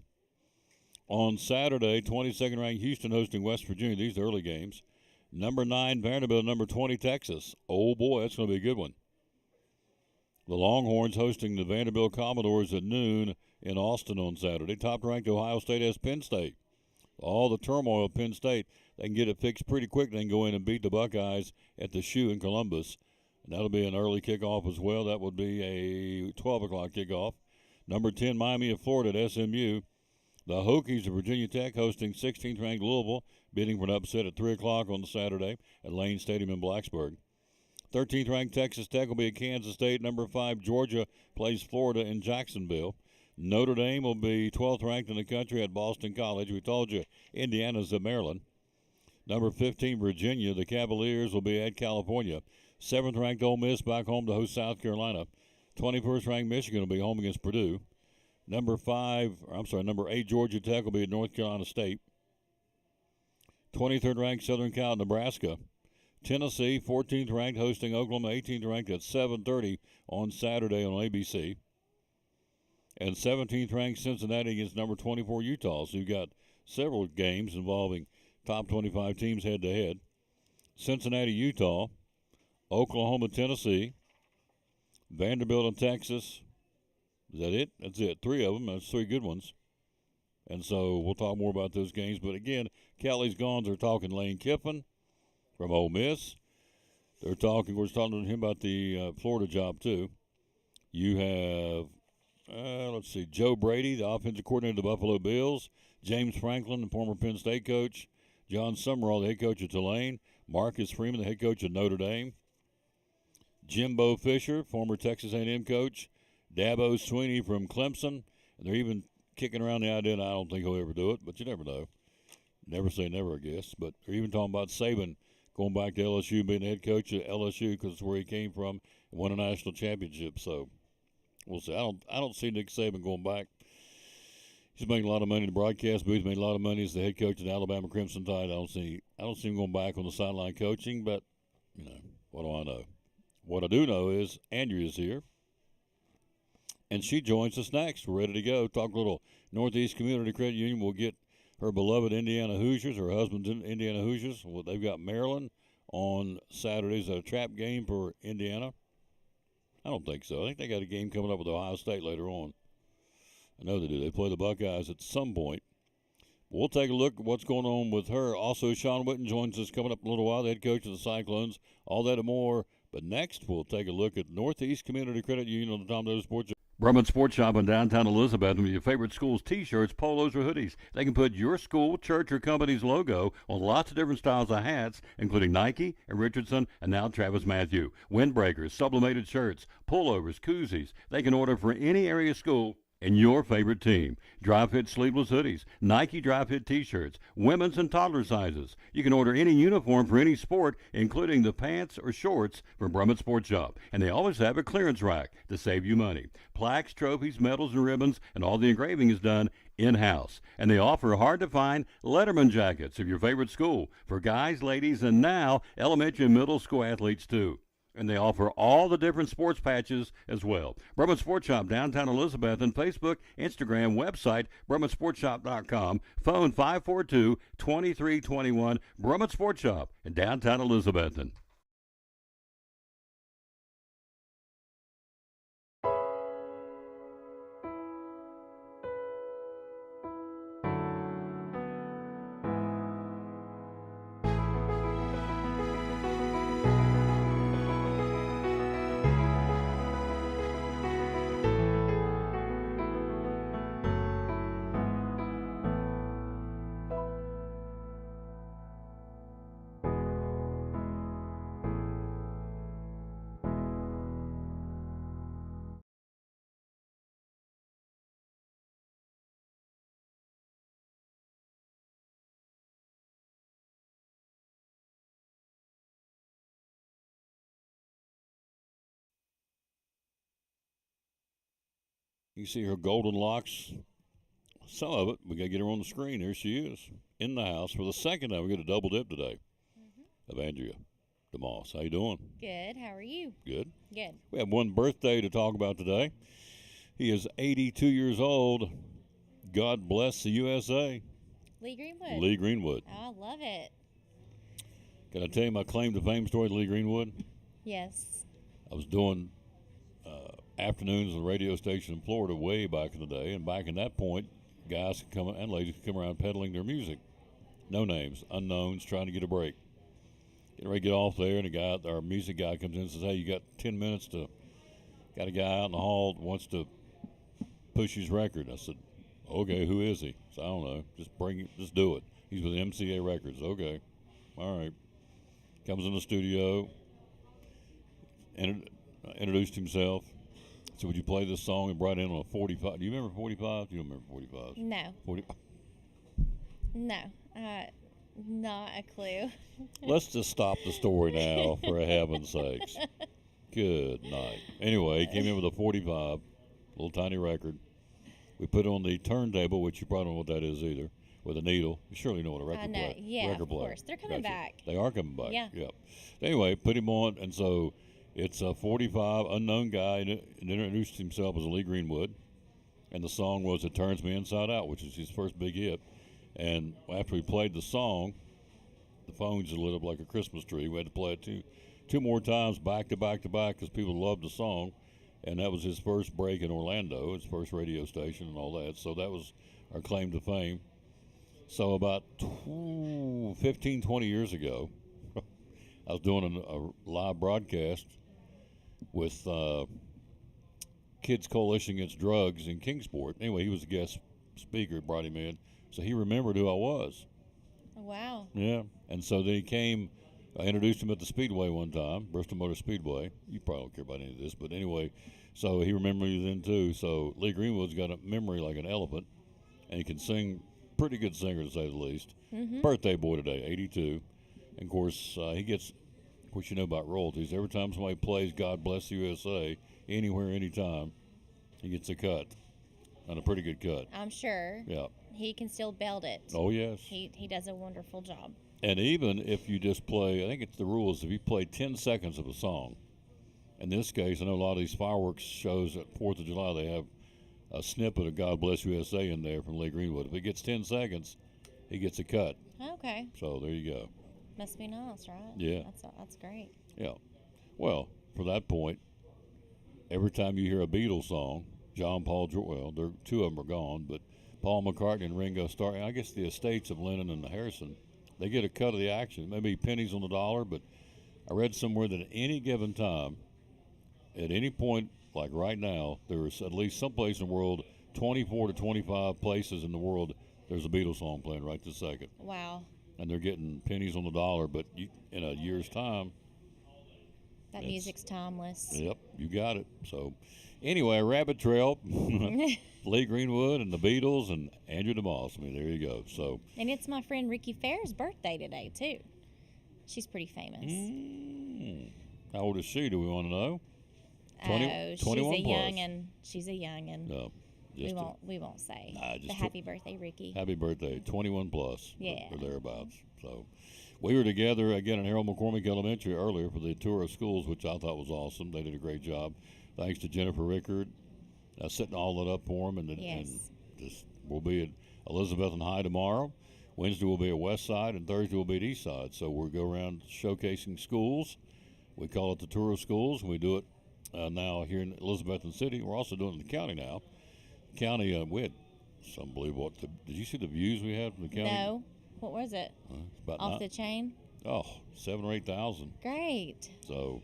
On Saturday, 22nd ranked Houston hosting West Virginia. These are early games. Number 9 Vanderbilt, number 20 Texas. Oh boy, that's going to be a good one. The Longhorns hosting the Vanderbilt Commodores at noon in Austin on Saturday. Top ranked Ohio State has Penn State. All the turmoil at Penn State, they can get it fixed pretty quick. They can go in and beat the Buckeyes at the Shoe in Columbus. And that'll be an early kickoff as well. That would be a 12 o'clock kickoff. Number 10, Miami of Florida at SMU. The Hokies of Virginia Tech hosting 16th ranked Louisville, bidding for an upset at 3 o'clock on Saturday at Lane Stadium in Blacksburg. 13th ranked Texas Tech will be at Kansas State. Number 5, Georgia plays Florida in Jacksonville. Notre Dame will be 12th ranked in the country at Boston College. We told you Indiana's at Maryland. Number 15, Virginia. The Cavaliers will be at California. 7th ranked Ole Miss back home to host South Carolina. 21st ranked Michigan will be home against Purdue. Number 8, Georgia Tech will be at North Carolina State. 23rd ranked Southern Cal, Nebraska. Tennessee, 14th ranked, hosting Oklahoma, 18th ranked at 7:30 on Saturday on ABC. And 17th ranked Cincinnati against number 24 Utah. So you've got several games involving top 25 teams head to head. Cincinnati, Utah, Oklahoma, Tennessee, Vanderbilt and Texas. Is that it? That's it. 3 of them. That's 3 good ones. And so we'll talk more about those games. But again, Kelly's Gons are talking Lane Kiffin from Ole Miss. We're talking to him about the Florida job too. You have, Joe Brady, the offensive coordinator of the Buffalo Bills. James Franklin, the former Penn State coach. John Summerall, the head coach of Tulane. Marcus Freeman, the head coach of Notre Dame. Jimbo Fisher, former Texas A&M coach. Dabo Sweeney from Clemson. And they're even kicking around the idea, and I don't think he'll ever do it, but you never know. Never say never, I guess. But they're even talking about Saban going back to LSU, being the head coach at LSU because it's where he came from and won a national championship. So we'll see. I don't see Nick Saban going back. He's making a lot of money in the broadcast booth. Made a lot of money as the head coach of the Alabama Crimson Tide. I don't see him going back on the sideline coaching. But what do I know? What I do know is Andrea's here, and she joins us next. We're ready to go. Talk a little Northeast Community Credit Union. We'll get her beloved Indiana Hoosiers, her husband's Indiana Hoosiers. Well, they've got Maryland on Saturdays. Is that a trap game for Indiana? I don't think so. I think they got a game coming up with Ohio State later on. I know they do. They play the Buckeyes at some point. We'll take a look at what's going on with her. Also, Sean Witten joins us coming up in a little while, the head coach of the Cyclones. All that and more. But next, we'll take a look at Northeast Community Credit Union on the Tom Doe Sports. Brumman Sports Shop in downtown Elizabethton with your favorite school's T-shirts, polos, or hoodies. They can put your school, church, or company's logo on lots of different styles of hats, including Nike and Richardson and now Travis Matthew. Windbreakers, sublimated shirts, pullovers, koozies. They can order for any area school and your favorite team. Dry fit sleeveless hoodies, Nike dry fit t-shirts, women's and toddler sizes. You can order any uniform for any sport, including the pants or shorts from Brumman Sports Shop. And they always have a clearance rack to save you money. Plaques, trophies, medals, and ribbons, and all the engraving is done in-house. And they offer hard-to-find Letterman jackets of your favorite school for guys, ladies, and now elementary and middle school athletes too. And they offer all the different sports patches as well. Brumman Sports Shop, downtown Elizabethton, Facebook, Instagram, website, BrummanSportsShop.com, phone 542-2321, Brumman Sports Shop in downtown Elizabethton. You see her golden locks some of it. We got to get her on the screen. Here she is in the house for the second time. We get a double dip today of Andrea DeMoss. How you doing? Good. How are you? Good. Good. We have one birthday to talk about today. He is 82 years old. God bless the USA. Lee Greenwood. Lee Greenwood. I love it. Can I tell you my claim to fame story to Lee Greenwood? Yes. I was doing afternoons on a radio station in Florida way back in the day, and back in that point, guys could come and ladies could come around peddling their music. No names, unknowns, trying to get a break. Getting ready to get off there, and our music guy comes in and says, "Hey, you got 10 minutes to." Got a guy out in the hall that wants to push his record. I said, "Okay, who is he?" So I don't know. Just do it. He's with MCA Records. Okay, all right. Comes in the studio. Introduced himself. So would you play this song and brought in on a 45? Do you remember 45? You don't remember 45? No. 40. No. Not a clue. Let's just stop the story now, for heaven's sakes. Good night. Anyway, he came in with a 45, little tiny record. We put it on the turntable, which you probably don't know what that is either, with a needle. You surely know what a record player. Yeah, record of player. course. They're coming back. They are coming back. Yeah. Yep. Anyway, put him on, and so it's a 45, unknown guy, and introduced himself as Lee Greenwood. And the song was "It Turns Me Inside Out," which is his first big hit. And after we played the song, the phones just lit up like a Christmas tree. We had to play it two more times back to back to back because people loved the song. And that was his first break in Orlando, his first radio station and all that. So that was our claim to fame. So about 15, 20 years ago, I was doing a live broadcast with Kids Coalition Against Drugs in Kingsport. Anyway, he was a guest speaker, brought him in. So he remembered who I was. Wow. Yeah. And so then he came. I introduced him at the Speedway one time, Bristol Motor Speedway. You probably don't care about any of this, but anyway, so he remembered me then too. So Lee Greenwood's got a memory like an elephant, and he can sing, pretty good singer to say the least. Birthday boy today, 82. And of course, he gets, of course, you know about royalties. Every time somebody plays God Bless the USA, anywhere, anytime, he gets a cut, and a pretty good cut. I'm sure. Yeah. He can still belt it. Oh, yes. He does a wonderful job. And even if you just play, I think it's the rules, if you play 10 seconds of a song, in this case, I know a lot of these fireworks shows at 4th of July, they have a snippet of God Bless USA in there from Lee Greenwood. If it gets 10 seconds, he gets a cut. Okay. So there you go. Must be nice, right? Yeah. That's great. Yeah. Well, for that point, every time you hear a Beatles song, John, Paul, well, two of them are gone, but Paul McCartney and Ringo Starr, and I guess the estates of Lennon and Harrison, they get a cut of the action, maybe pennies on the dollar, but I read somewhere that at any given time, at any point, like right now, there's at least some place in the world, 24 to 25 places in the world, there's a Beatles song playing right this second. Wow. And they're getting pennies on the dollar, but in a year's time. That music's timeless. Yep, you got it. So anyway, a rabbit trail, Lee Greenwood and the Beatles and Andrea DeMoss. I mean, there you go. So. And it's my friend Ricky Fair's birthday today, too. She's pretty famous. How old is she? Do we want to know? 21 plus. She's a youngin'. No, We won't say. Just happy birthday, Ricky. Happy birthday, 21 plus. Yeah. Or thereabouts. So we were together again at Harold McCormick Elementary earlier for the tour of schools, which I thought was awesome. They did a great job. Thanks to Jennifer Rickard, setting all that up for them. And just we'll be at Elizabethton High tomorrow. Wednesday we'll be at West Side, and Thursday we'll be at East Side. So we'll go around showcasing schools. We call it the tour of schools, and we do it now here in Elizabethton City. We're also doing it in the county now. County, we had some unbelievable. Did you see the views we had from the county? No. What was it? Off the chain? Oh, 7,000 or 8,000. Great. So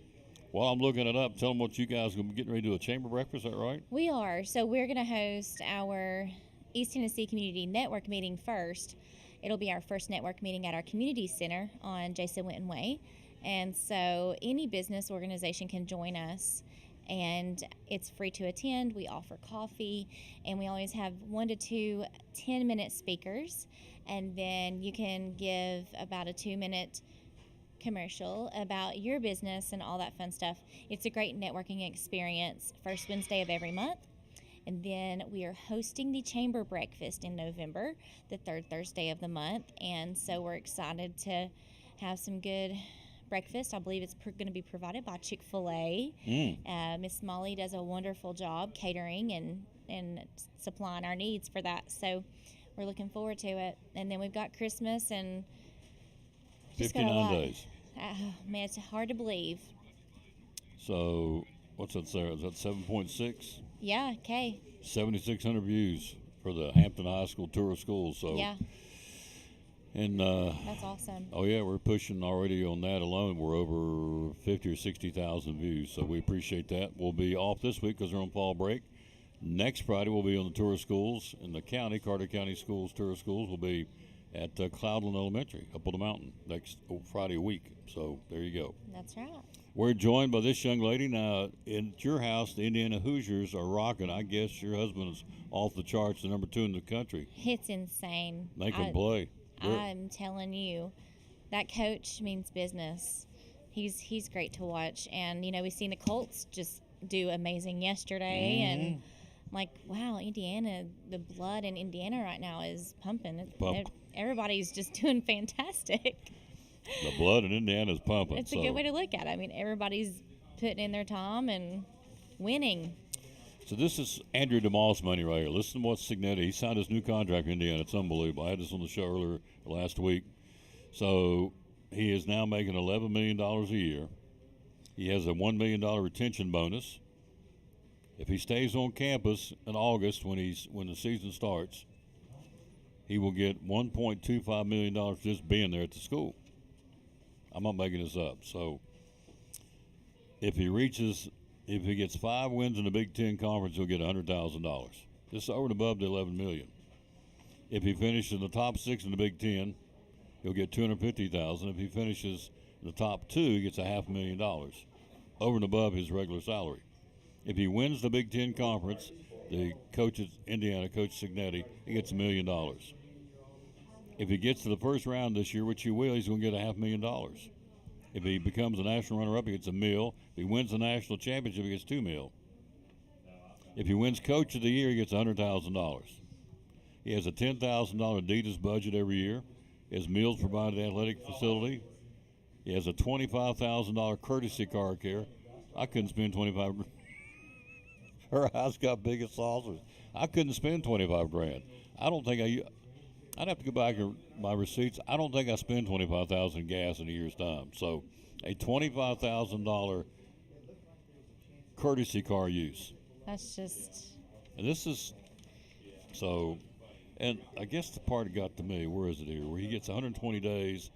while I'm looking it up, tell them what you guys are getting ready to do a chamber breakfast. Is that right? We are. So we're going to host our East Tennessee Community Network meeting first. It'll be our first network meeting at our community center on Jason Winton Way. And so any business organization can join us, and it's free to attend. We offer coffee, and we always have 1 to 2 10-minute speakers, and then you can give about a 2-minute commercial about your business and all that fun stuff. It's a great networking experience, first Wednesday of every month. And then we are hosting the Chamber Breakfast in November, the third Thursday of the month. And so we're excited to have some good breakfast. I believe it's going to be provided by Chick-fil-A. Miss Molly does a wonderful job catering and supplying our needs for that. So we're looking forward to it. And then we've got Christmas and just got a 59 lot. days. Man, it's hard to believe. So what's that there? Is that 7.6? Yeah, okay. 7,600 views for the Hampton High School Tour of Schools. So Yeah, and that's awesome. oh yeah, we're pushing already on that alone. We're over 50 or 60,000 views. So we appreciate that. We'll be off this week because we're on fall break. Next Friday we'll be on the Tour of Schools in the county. Carter County Schools Tour of Schools will be at Cloudland Elementary up on the mountain next Friday a week. So there you go. That's right. We're joined by this young lady. Now, at your house, the Indiana Hoosiers are rocking. I guess your husband is off the charts, the number 2 in the country. It's insane. They can play. I'm telling you, that coach means business. He's great to watch. And, you know, we've seen the Colts just do amazing yesterday. And I'm like, wow, Indiana, the blood in Indiana right now is pumping. Everybody's just doing fantastic. The blood in Indiana is pumping. It's a good way to look at it. I mean, everybody's putting in their time and winning. So this is Andrew DeMoss money right here. Listen to what Signetti, he signed his new contract in Indiana. It's unbelievable. I had this on the show earlier last week. So he is now making $11 million a year. He has a $1 million retention bonus. If he stays on campus in August when the season starts, he will get $1.25 million for just being there at the school. I'm not making this up. So if he gets 5 wins in the Big Ten Conference, he'll get $100,000. This is over and above the $11 million. If he finishes in the top 6 in the Big Ten, he'll get $250,000. If he finishes in the top 2, he gets $500,000 over and above his regular salary. If he wins the Big Ten Conference, the coach at Indiana, Coach Signetti, he gets $1 million. If he gets to the first round this year, which he will, he's going to get $500,000. If he becomes a national runner-up, he gets $1 million. If he wins the national championship, he gets $2 million. If he wins Coach of the Year, he gets $100,000. He has a $10,000 Adidas budget every year. He has meals provided at the athletic facility. He has a $25,000 courtesy car care. I couldn't spend $25,000. Her house got big as saucers. I couldn't spend $25,000. I don't think I'd have to go back to my receipts. I don't think I spend $25,000 in gas in a year's time. So a $25,000 courtesy car use. That's just. And this is so. And I guess the part that got to me, where is it here? Where he gets 120 days.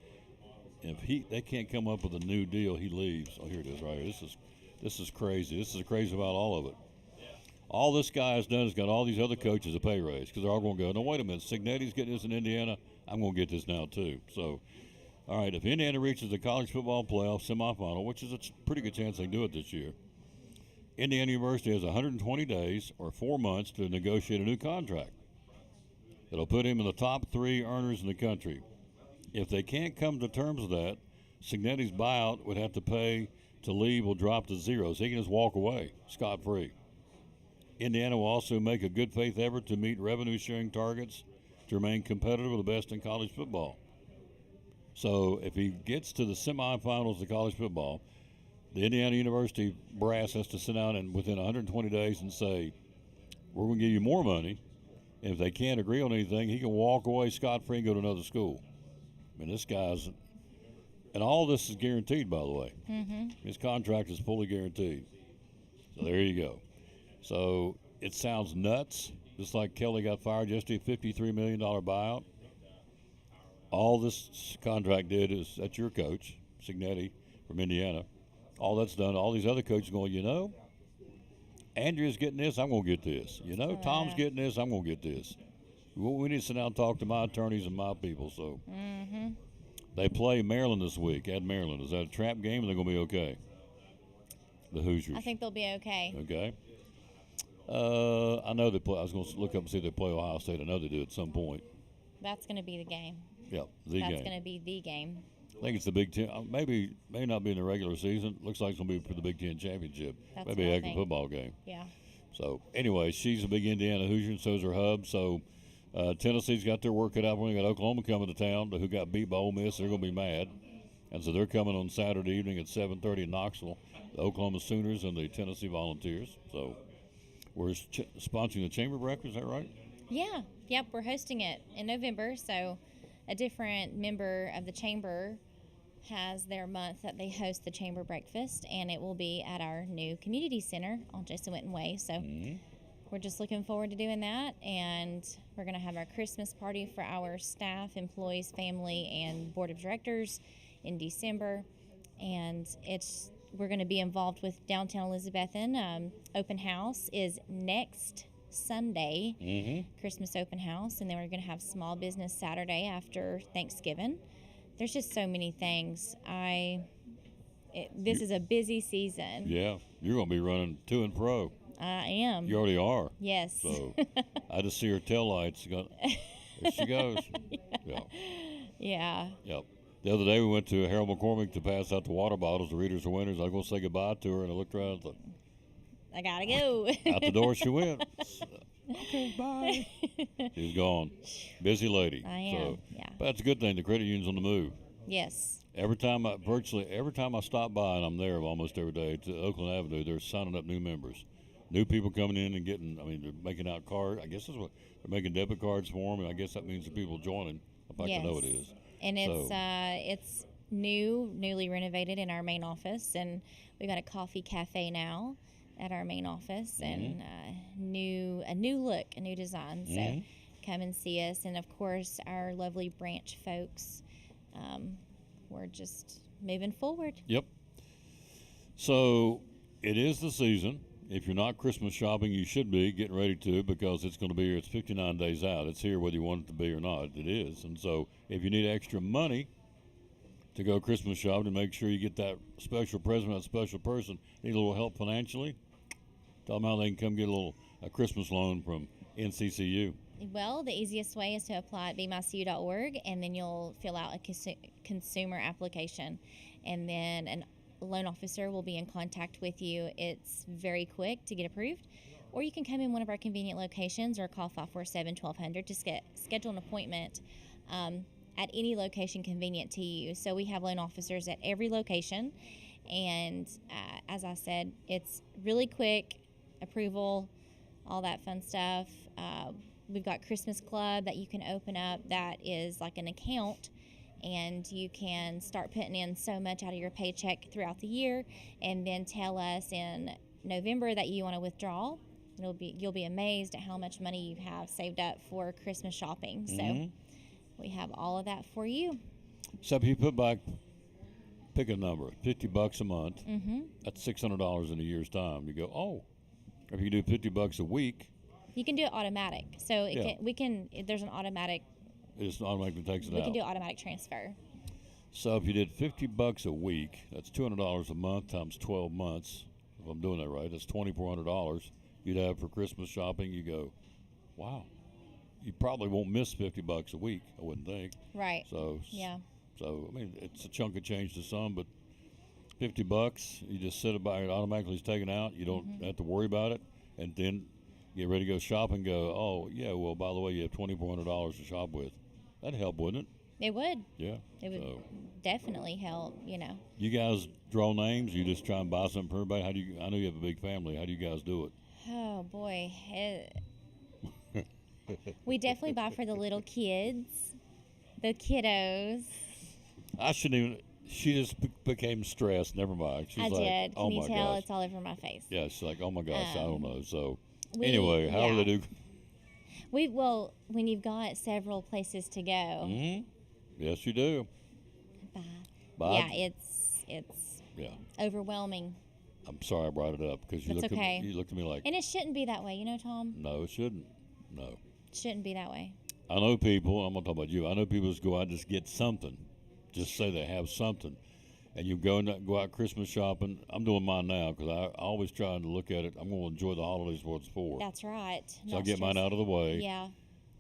If they can't come up with a new deal, he leaves. Oh, here it is right here. This is crazy. This is crazy about all of it. All this guy has done is got all these other coaches a pay raise because they're all going to go, no, wait a minute, Signetti's getting this in Indiana. I'm going to get this now too. So, all right, if Indiana reaches the college football playoff semifinal, which is a pretty good chance they can do it this year, Indiana University has 120 days or 4 months to negotiate a new contract. It'll put him in the top 3 earners in the country. If they can't come to terms with that, Signetti's buyout would have to pay to leave will drop to 0, so he can just walk away scot-free. Indiana will also make a good faith effort to meet revenue sharing targets to remain competitive with the best in college football. So if he gets to the semifinals of college football, the Indiana University brass has to sit down and within 120 days and say, we're going to give you more money. And if they can't agree on anything, he can walk away scot-free and go to another school. I mean, this guy's, and all this is guaranteed, by the way. Mm-hmm. His contract is fully guaranteed. So there you go. So it sounds nuts, just like Kelly got fired yesterday, $53 million buyout. All this contract did is, that's your coach, Signetti from Indiana. All that's done, all these other coaches going, you know, Andrea's getting this, I'm going to get this. You know, Tom's getting this, I'm going to get this. We need to sit down and talk to my attorneys and my people. So they play Maryland this week at Maryland. Is that a trap game or they're going to be okay? The Hoosiers. I think they'll be okay. Okay. I know they play. I was going to look up and see if they play Ohio State. I know they do at some point. That's going to be the game. Yep, game. That's going to be the game. I think it's the Big Ten. May not be in the regular season. Looks like it's going to be for the Big Ten championship. That's Maybe what a I heck of a think. football game. Yeah. So anyway, she's a big Indiana Hoosier, and so's her hub. So Tennessee's got their work cut out. We got Oklahoma coming to town, who got beat by Ole Miss. They're going to be mad, and so they're coming on Saturday evening at 7:30 in Knoxville. The Oklahoma Sooners and the Tennessee Volunteers. So we're sponsoring the Chamber Breakfast. Is that right? Yeah. Yep. We're hosting it in November. So a different member of the chamber has their month that they host the Chamber Breakfast, and it will be at our new community center on Jason Witten Way. So we're just looking forward to doing that, and we're going to have our Christmas party for our staff, employees, family, and board of directors in December. And we're going to be involved with Downtown Elizabethton. Open house is next Sunday, Christmas open house, and then we're going to have small business Saturday after Thanksgiving. There's just so many things. This is a busy season. Yeah, you're going to be running to and fro. I am. You already are. Yes. So I just see her tail lights. There she goes. Yeah. Yeah. Yep. The other day we went to Harold McCormick to pass out the water bottles. The readers are winners. I was going to say goodbye to her, and I looked around and thought, I gotta go. out the door she went. Okay, bye. She's gone. Busy lady. I am. So, yeah. but that's a good thing. The credit union's on the move. Yes. Virtually every time I stop by, and I'm there almost every day, to Oakland Avenue, they're signing up new members. New people coming in and they're making out cards. I guess that's what they're making debit cards for them, and I guess that means the people joining. In fact, Yes. I know it is. And it's newly renovated in our main office, and we got a coffee cafe now at our main office, and a new look, a new design. So come and see us, and of course our lovely branch folks. We're just moving forward. Yep. So it is the season. If you're not Christmas shopping, you should be getting ready to, because it's going to be here. It's 59 days out. It's here whether you want it to be or not. It is. And so if you need extra money to go Christmas shopping and make sure you get that special present, that special person, need a little help financially, tell them how they can come get a Christmas loan from NCCU. Well, the easiest way is to apply at bemycu.org, and then you'll fill out a consumer application, and then a loan officer will be in contact with you. It's very quick to get approved, or you can come in one of our convenient locations or call 547-1200 to schedule an appointment at any location convenient to you. So we have loan officers at every location, and as I said, it's really quick approval, all that fun stuff. We've got Christmas Club that you can open up that is like an account, and you can start putting in so much out of your paycheck throughout the year, and then tell us in November that you want to withdraw. You'll be amazed at how much money you have saved up for Christmas shopping. So we have all of that for you. So if you pick a number, $50 a month, that's $600 in a year's time. You go, oh, if you do $50 a week, you can do it automatic. So there's an automatic. It just automatically takes it out. We can do automatic transfer. So if you did $50 a week, that's $200 a month times 12 months. If I'm doing that right, that's $2,400 you'd have for Christmas shopping. You go, wow. You probably won't miss $50 a week, I wouldn't think. Right. So yeah. So I mean, it's a chunk of change to some, but $50, you just set it by, it automatically is taken out. You don't have to worry about it, and then get ready to go shop and go, oh yeah, well by the way, you have $2,400 to shop with. That'd help, wouldn't it? It would. Yeah. It would definitely help. You guys draw names. You just try and buy something for everybody. How do you? I know you have a big family. How do you guys do it? Oh boy. We definitely buy for the little kids, the kiddos. I shouldn't even. She just became stressed. Never mind. She's I like, did. oh Can you my tell? gosh. It's all over my face. Yeah, she's like, oh my gosh, I don't know. So Anyway, how do they do? When you've got several places to go. Yes, you do. Yeah, it's overwhelming. I'm sorry I brought it up because you looked at me like. And it shouldn't be that way, Tom. No, it shouldn't. No. It shouldn't be that way. I know people. I'm gonna talk about you. I know people just go out and just get something, just say they have something, and you go out Christmas shopping. I'm doing mine now because I always try to look at it. I'm going to enjoy the holidays what it's for. That's right. So I get mine out of the way. Yeah.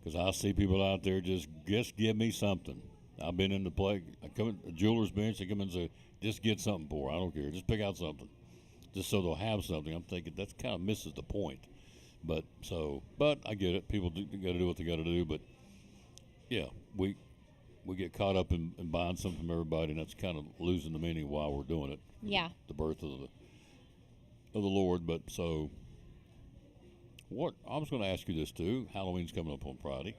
Because I see people out there just give me something. I've been in the play. I come in a jeweler's bench. They come in and say, just get something for her. I don't care. Just pick out something, just so they'll have something. I'm thinking that's kind of misses the point. But I get it. People got to do what they got to do. But yeah, we get caught up in buying something from everybody, and that's kind of losing the meaning while we're doing it. Yeah. The birth of the Lord. But so, what I was going to ask you this too. Halloween's coming up on Friday.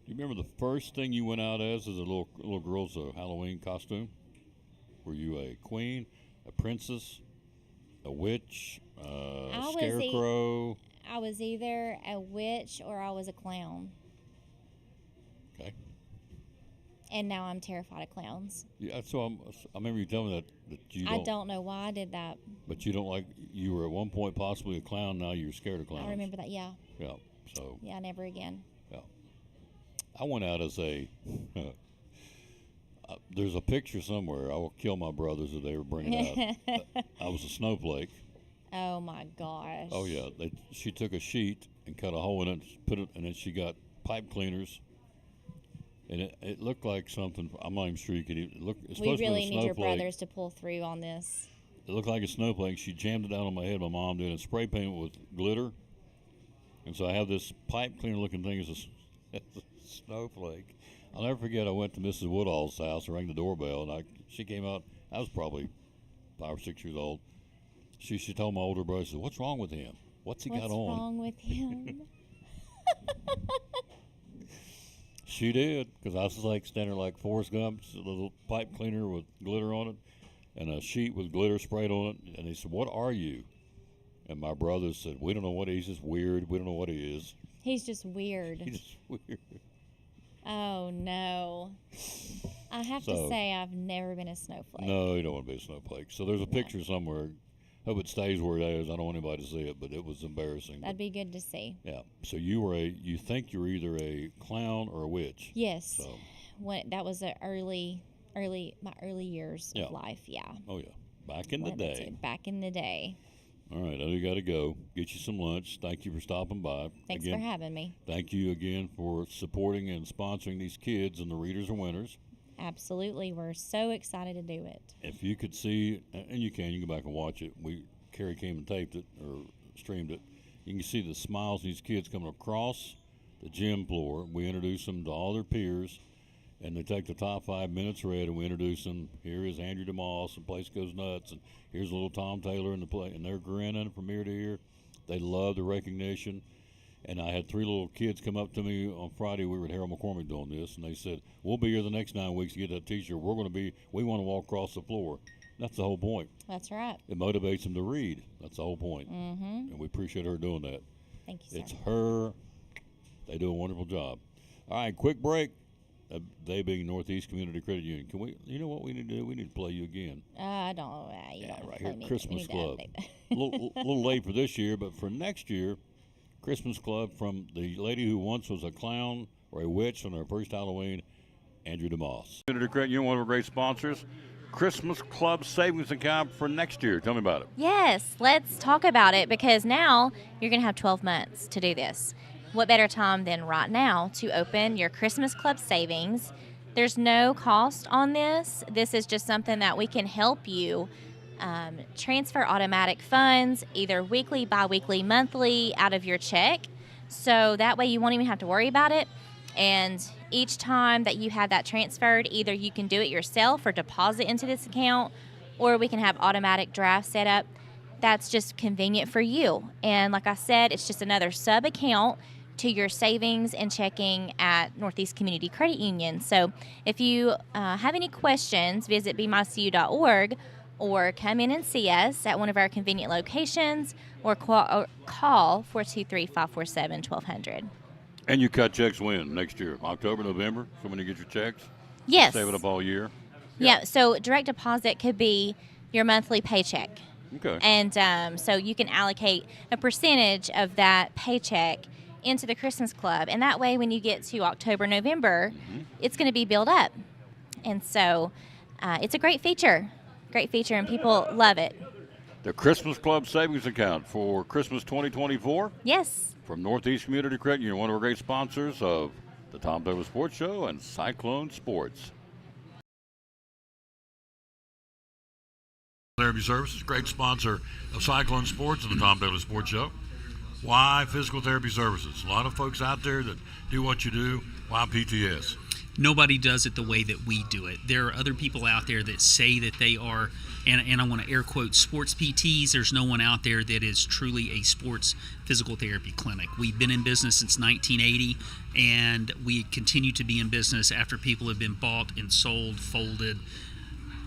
Do you remember the first thing you went out as a little girl's Halloween costume? Were you a queen, a princess, a witch, a scarecrow? I was either a witch or I was a clown. Okay. And now I'm terrified of clowns. Yeah, so I remember you telling me that you don't. I don't know why I did that. But you don't like. You were at one point possibly a clown. Now you're scared of clowns. I remember that. Yeah. Yeah. So. Yeah. Never again. Yeah. I went out as a. There's a picture somewhere. I will kill my brothers if they ever bring it out. I was a snowflake. Oh my gosh. Oh yeah. She took a sheet and cut a hole in it, and then she got pipe cleaners. And it looked like something. I'm not even sure you could even look. It's We supposed really to be a need your snowflake. brothers to pull through on this. It looked like a snowflake. She jammed it down on my head. My mom did, and spray painted it with glitter. And so I have this pipe cleaner looking thing as a snowflake. I'll never forget. I went to Mrs. Woodall's house and rang the doorbell, and she came out. I was probably 5 or 6 years old. She told my older brother, she said, "What's wrong with him? What's he got on?" What's wrong with him? She did, because I was like standing like Forrest Gump's little pipe cleaner with glitter on it and a sheet with glitter sprayed on it. And he said, "What are you?" And my brother said, "We don't know what he is. He's just weird. We don't know what he is." He's just weird. He's just weird. Oh, no. I have to say I've never been a snowflake. No, you don't want to be a snowflake. So there's a picture somewhere. Hope it stays where it is. I don't want anybody to see it, but it was embarrassing. That'd be good to see. Yeah. So you think you're either a clown or a witch. Yes. So. That was my early years of life. Yeah. Oh yeah. Back in the day. Back in the day. All right, I know you got to go. Get you some lunch. Thank you for stopping by. Thanks for having me. Thank you again for supporting and sponsoring these kids and the Readers are Winners. Absolutely. We're so excited to do it. If you could see, and you can go back and watch it. Carrie came and taped it or streamed it. You can see the smiles of these kids coming across the gym floor. We introduce them to all their peers, and they take the top 5 minutes read, and we introduce them. Here is Andrew DeMoss, and place goes nuts, and here's a little Tom Taylor in the play, and they're grinning from ear to ear. They love the recognition. And I had 3 little kids come up to me on Friday. We were at Harold McCormick doing this, and they said, "We'll be here the next 9 weeks to get that T-shirt. We want to walk across the floor." That's the whole point. That's right. It motivates them to read. That's the whole point. Mm-hmm. And we appreciate her doing that. Thank you, sir. It's her. They do a wonderful job. All right, quick break. They being Northeast Community Credit Union. Can we? You know what we need to do? We need to play you again. I don't. Right here, Christmas Club. A little late for this year, but for next year, Christmas Club from the lady who once was a clown or a witch on her first Halloween, Andrew DeMoss. Community Credit Union, one of our great sponsors. Christmas Club savings account for next year. Tell me about it. Yes, let's talk about it because now you're going to have 12 months to do this. What better time than right now to open your Christmas Club savings? There's no cost on this. This is just something that we can help you transfer automatic funds, either weekly, bi-weekly, monthly, out of your check. So that way you won't even have to worry about it. And each time that you have that transferred, either you can do it yourself or deposit into this account, or we can have automatic draft set up. That's just convenient for you. And like I said, it's just another sub account to your savings and checking at Northeast Community Credit Union. So if you have any questions, visit bemycu.org or come in and see us at one of our convenient locations or call 423-547-1200. And you cut checks when? Next year? October, November? So when you get your checks? Yes. Save it up all year? Yeah, so direct deposit could be your monthly paycheck. Okay. And so you can allocate a percentage of that paycheck into the Christmas Club. And that way when you get to October, November, it's going to be built up. And so it's a great feature, and people love it. The Christmas Club savings account for Christmas 2024? Yes. From Northeast Community Credit Union, one of our great sponsors of the Tom Taylor Sports Show and Cyclone Sports. Therapy Services, great sponsor of Cyclone Sports and the Tom Taylor Sports Show. Why physical therapy services? A lot of folks out there that do what you do. Why PTS? Nobody does it the way that we do it. There are other people out there that say that they are, and I want to air quote, sports PTs. There's no one out there that is truly a sports physical therapy clinic. We've been in business since 1980, and we continue to be in business after people have been bought and sold, folded.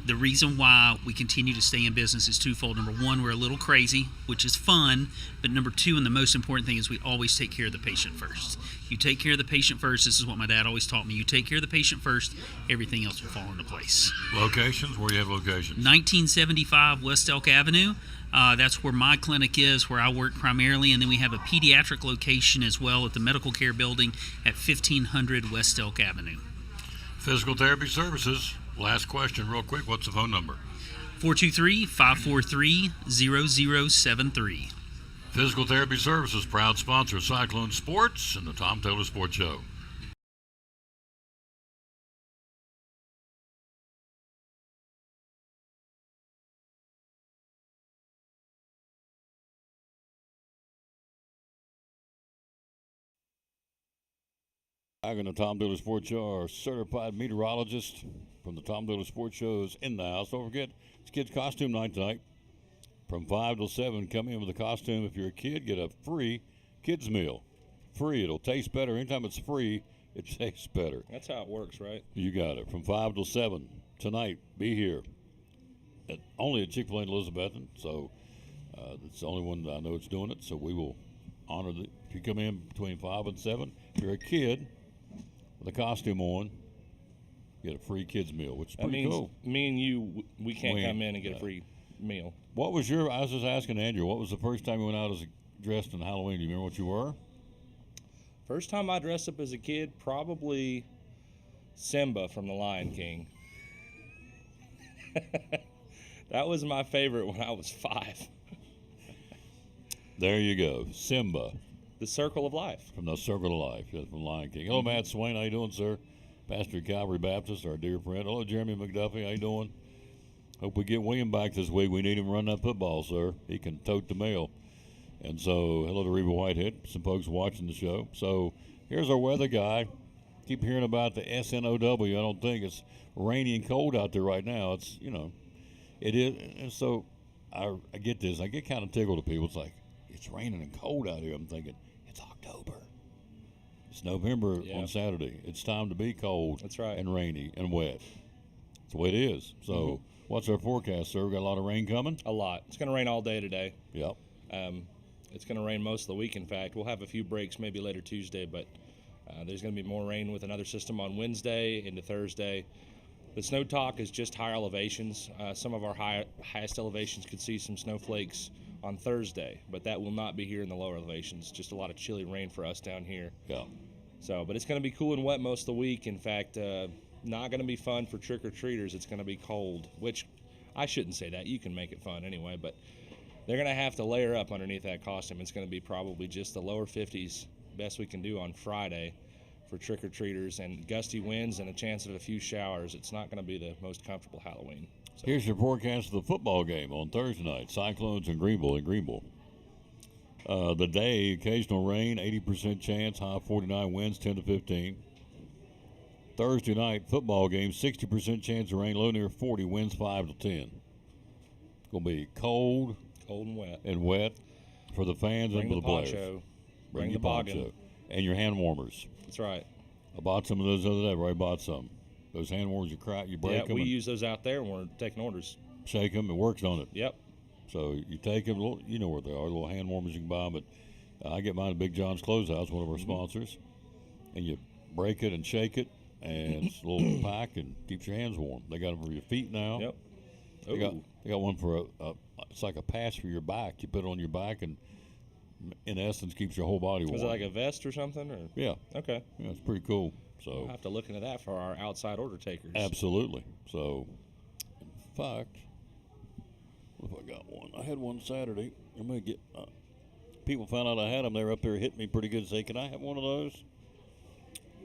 The reason why we continue to stay in business is twofold. Number one, we're a little crazy, which is fun. But number two, and the most important thing, is we always take care of the patient first. You take care of the patient first. This is what my dad always taught me. You take care of the patient first, everything else will fall into place. Locations? Where do you have locations? 1975 West Elk Avenue. That's where my clinic is, where I work primarily. And then we have a pediatric location as well at the Medical Care Building at 1500 West Elk Avenue. Physical therapy services. Last question, real quick. What's the phone number? 423-543-0073. Physical Therapy Services, proud sponsor of Cyclone Sports and the Tom Taylor Sports Show. Back on the Tom Taylor Sports Show, our certified meteorologist from the Tom Taylor Sports Show is in the house. Don't forget, it's kids' costume night tonight. From 5 till 7, come in with a costume. If you're a kid, get a free kids meal. Free. It'll taste better. Anytime it's free, it tastes better. That's how it works, right? You got it. From 5 till 7 tonight, be here. Only at Chick-fil-A in Elizabethton. So it's the only one that I know that's doing it. So we will honor the. If you come in between 5 and 7, if you're a kid with a costume on, get a free kids meal, which is pretty cool. Me and you, we can't come in and get a free meal. What was I was just asking Andrew, what was the first time you went out dressed in Halloween? Do you remember what you were? First time I dressed up as a kid, probably Simba from The Lion King. That was my favorite when I was 5. There you go, Simba. The Circle of Life. From the Circle of Life, yes, from Lion King. Hello, Matt Swain, how you doing, sir? Pastor of Calvary Baptist, our dear friend. Hello, Jeremy McDuffie, how you doing? Hope we get William back this week. We need him to run that football, sir. He can tote the mail. And so, hello to Reba Whitehead, some folks watching the show. So, here's our weather guy. Keep hearing about the SNOW. I don't think it's rainy and cold out there right now. It's, it is. And so, I get this. I get kind of tickled at people. It's like, it's raining and cold out here. I'm thinking, it's October. It's November on Saturday. It's time to be cold. That's right. And rainy and wet. That's the way it is. So, what's our forecast, sir? We got a lot of rain coming? A lot. It's going to rain all day today. Yep. It's going to rain most of the week, in fact. We'll have a few breaks maybe later Tuesday, but there's going to be more rain with another system on Wednesday into Thursday. The snow talk is just higher elevations. Some of our highest elevations could see some snowflakes on Thursday, but that will not be here in the lower elevations. Just a lot of chilly rain for us down here. Yeah. So, but it's going to be cool and wet most of the week. In fact, not going to be fun for trick-or-treaters. It's going to be cold, which I shouldn't say that. You can make it fun anyway, but they're going to have to layer up underneath that costume. It's going to be probably just the lower 50s, best we can do on Friday for trick-or-treaters, and gusty winds and a chance of a few showers. It's not going to be the most comfortable Halloween. So. Here's your forecast of the football game on Thursday night. Cyclones in Greenville. The day, occasional rain, 80% chance, high 49, winds 10 to 15. Thursday night football game, 60% chance of rain, low near 40, winds 5 to 10. It's going to be cold and wet for the fans and for the players. Bring the poncho and your hand warmers. That's right. I bought some of those the other day. I bought some. Those hand warmers, you break them. Yeah, we use those out there when we're taking orders. Shake them. It works on it. Yep. So you take them. You know where they are. Little hand warmers you can buy them. But I get mine at Big John's Clothes House, one of our sponsors. And you break it and shake it, and it's a little pack and keeps your hands warm. They got them for your feet now. Yep. They got one for it's like a patch for your back. You put it on your back, and in essence keeps your whole body warm. Was it like a vest or something? Or? Yeah. Okay. Yeah, it's pretty cool. So we'll have to look into that for our outside order takers. Absolutely. So, in fact, what if I got one? I had one Saturday. I'm gonna get. People found out I had them. They were up there hitting me pretty good. Say, can I have one of those?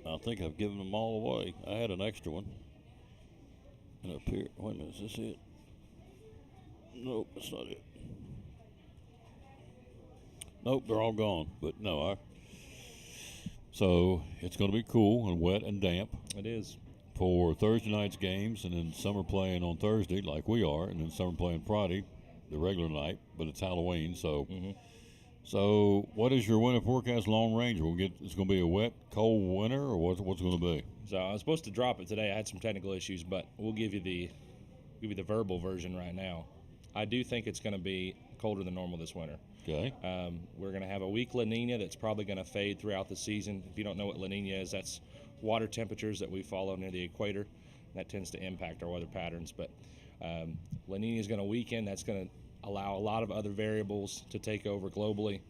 I think I've given them all away. I had an extra one. And up here, wait a minute, is this it? Nope, that's not it. Nope, they're all gone. But no, so it's going to be cool and wet and damp. It is. For Thursday night's games, and then some are playing on Thursday, like we are, and then some are playing Friday, the regular night, but it's Halloween, so. Mm-hmm. So, what is your winter forecast long range? It's going to be a wet, cold winter, or what's it going to be? So I was supposed to drop it today. I had some technical issues, but we'll give you the verbal version right now. I do think it's going to be colder than normal this winter. Okay. We're going to have a weak La Nina that's probably going to fade throughout the season. If you don't know what La Nina is, that's water temperatures that we follow near the equator. That tends to impact our weather patterns. But La Nina is going to weaken. That's going to allow a lot of other variables to take over globally.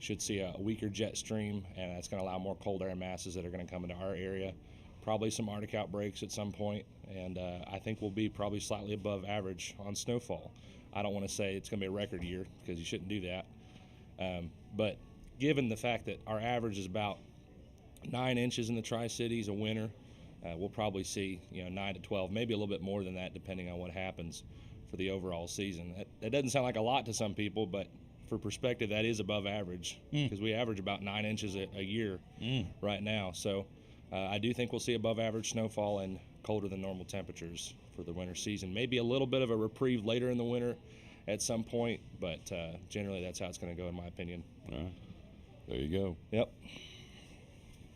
Should see a weaker jet stream, and that's going to allow more cold air masses that are going to come into our area. Probably some Arctic outbreaks at some point, and I think we'll be probably slightly above average on snowfall. I don't want to say it's going to be a record year because you shouldn't do that. But given the fact that our average is about 9 inches in the Tri-Cities a winter, we'll probably see 9 to 12, maybe a little bit more than that, depending on what happens for the overall season. That doesn't sound like a lot to some people, but for perspective, that is above average because we average about 9 inches a year right now. So I do think we'll see above average snowfall and colder than normal temperatures for the winter season. Maybe a little bit of a reprieve later in the winter at some point, but generally that's how it's going to go in my opinion. All right. There you go. Yep.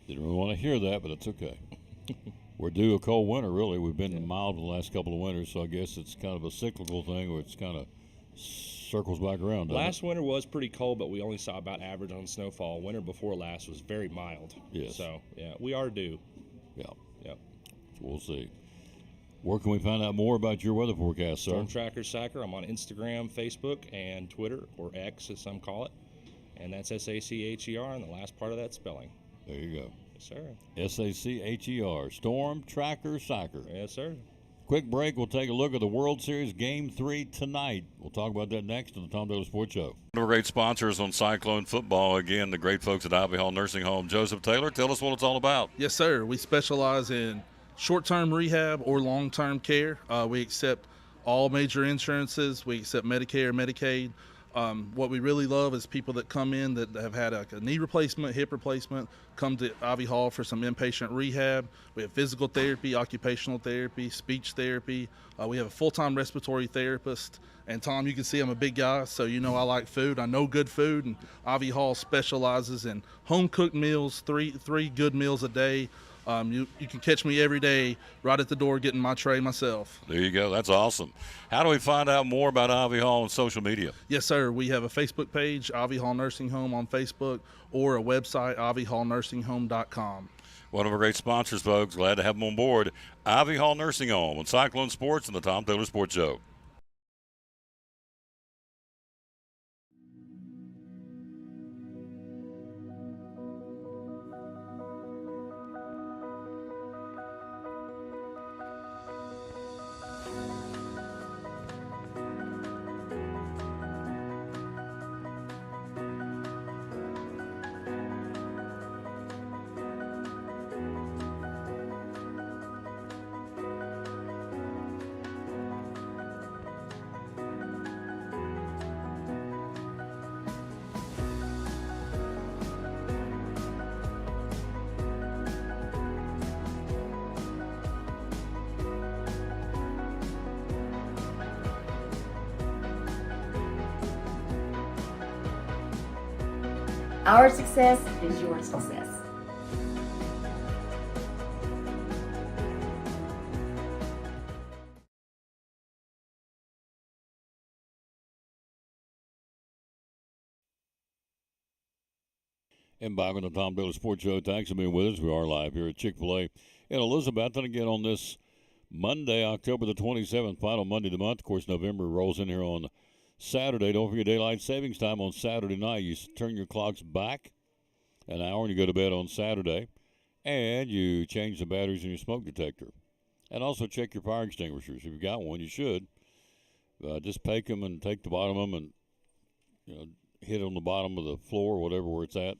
Didn't really want to hear that, but it's okay. We're due a cold winter, really. We've been mild the last couple of winters, so I guess it's kind of a cyclical thing where it's kind of circles back around. Last winter was pretty cold, but we only saw about average on snowfall. Winter before last was very mild. Yes. So, yeah, we are due. Yeah. Yep. So we'll see. Where can we find out more about your weather forecast, sir? Storm Tracker Sacker. I'm on Instagram, Facebook, and Twitter, or X as some call it. And that's SACHER, and the last part of that spelling. There you go. Yes, sir. SACHER, Storm Tracker Soccer. Yes, sir. Quick break. We'll take a look at the World Series Game 3 tonight. We'll talk about that next on the Tom Taylor Sports Show. One of our great sponsors on Cyclone Football, again, the great folks at Ivy Hall Nursing Home. Joseph Taylor, tell us what it's all about. Yes, sir. We specialize in short-term rehab or long-term care. We accept all major insurances. We accept Medicare, Medicaid. What we really love is people that come in that have had a knee replacement, hip replacement, come to Ivy Hall for some inpatient rehab. We have physical therapy, occupational therapy, speech therapy. We have a full-time respiratory therapist. And Tom, you can see I'm a big guy, so you know I like food. I know good food, and Ivy Hall specializes in home-cooked meals, three good meals a day. You can catch me every day right at the door getting my tray myself. There you go. That's awesome. How do we find out more about Ivy Hall on social media? Yes, sir. We have a Facebook page, Ivy Hall Nursing Home on Facebook, or a website, ivyhallnursing.com. One of our great sponsors, folks. Glad to have them on board. Ivy Hall Nursing Home on Cyclone Sports and the Tom Taylor Sports Show. Our success is your success. And back on the Tom Taylor Sports Show. Thanks for being with us. We are live here at Chick-fil-A in Elizabethton again on this Monday, October the 27th, final Monday of the month. Of course, November rolls in here on Saturday. Don't forget daylight savings time on Saturday night. You turn your clocks back an hour and you go to bed on Saturday. And you change the batteries in your smoke detector. And also check your fire extinguishers. If you've got one, you should. Just take them and take the bottom of them and hit on the bottom of the floor, whatever where it's at,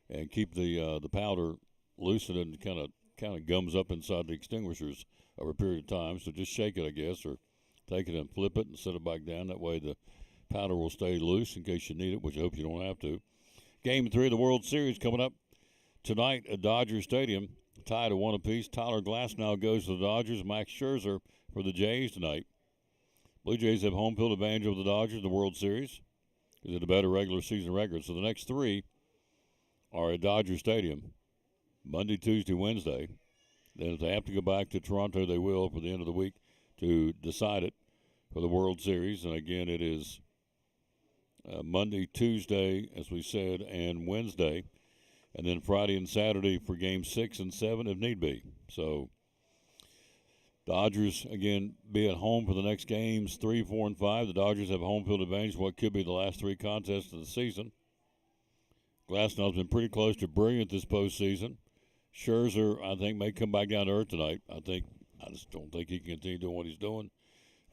and keep the powder loosened and kind of gums up inside the extinguishers over a period of time. So just shake it, I guess, or take it and flip it and set it back down. That way the powder will stay loose in case you need it, which I hope you don't have to. Game 3 of the World Series coming up tonight at Dodger Stadium. Tied at 1 apiece. Tyler Glasnow goes to the Dodgers. Max Scherzer for the Jays tonight. Blue Jays have home field advantage over the Dodgers in the World Series because of a better regular season record. So the next 3 are at Dodger Stadium Monday, Tuesday, Wednesday. Then if they have to go back to Toronto, they will for the end of the week to decide it for the World Series. And again, it is Monday, Tuesday, as we said, and Wednesday. And then Friday and Saturday for Games 6 and 7 if need be. So Dodgers, again, be at home for the next games 3, 4, and 5. The Dodgers have home field advantage for what could be the last 3 contests of the season. Glasnow's been pretty close to brilliant this postseason. Scherzer, I think, may come back down to earth tonight. I just don't think he can continue doing what he's doing.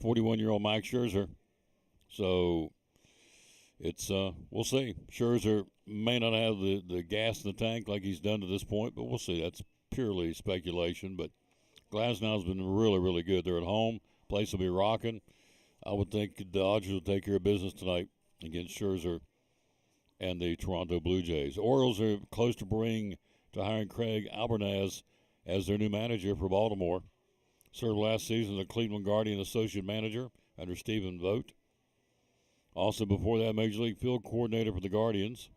41-year-old Mike Scherzer. So it's we'll see. Scherzer may not have the gas in the tank like he's done to this point, but we'll see. That's purely speculation. But Glasnow's been really, really good. They're at home. Place will be rocking. I would think the Dodgers will take care of business tonight against Scherzer and the Toronto Blue Jays. Orioles are close to hiring Craig Albernaz as their new manager for Baltimore. Served last season as the Cleveland Guardian associate manager under Stephen Vogt. Also before that, Major League field coordinator for the Guardians.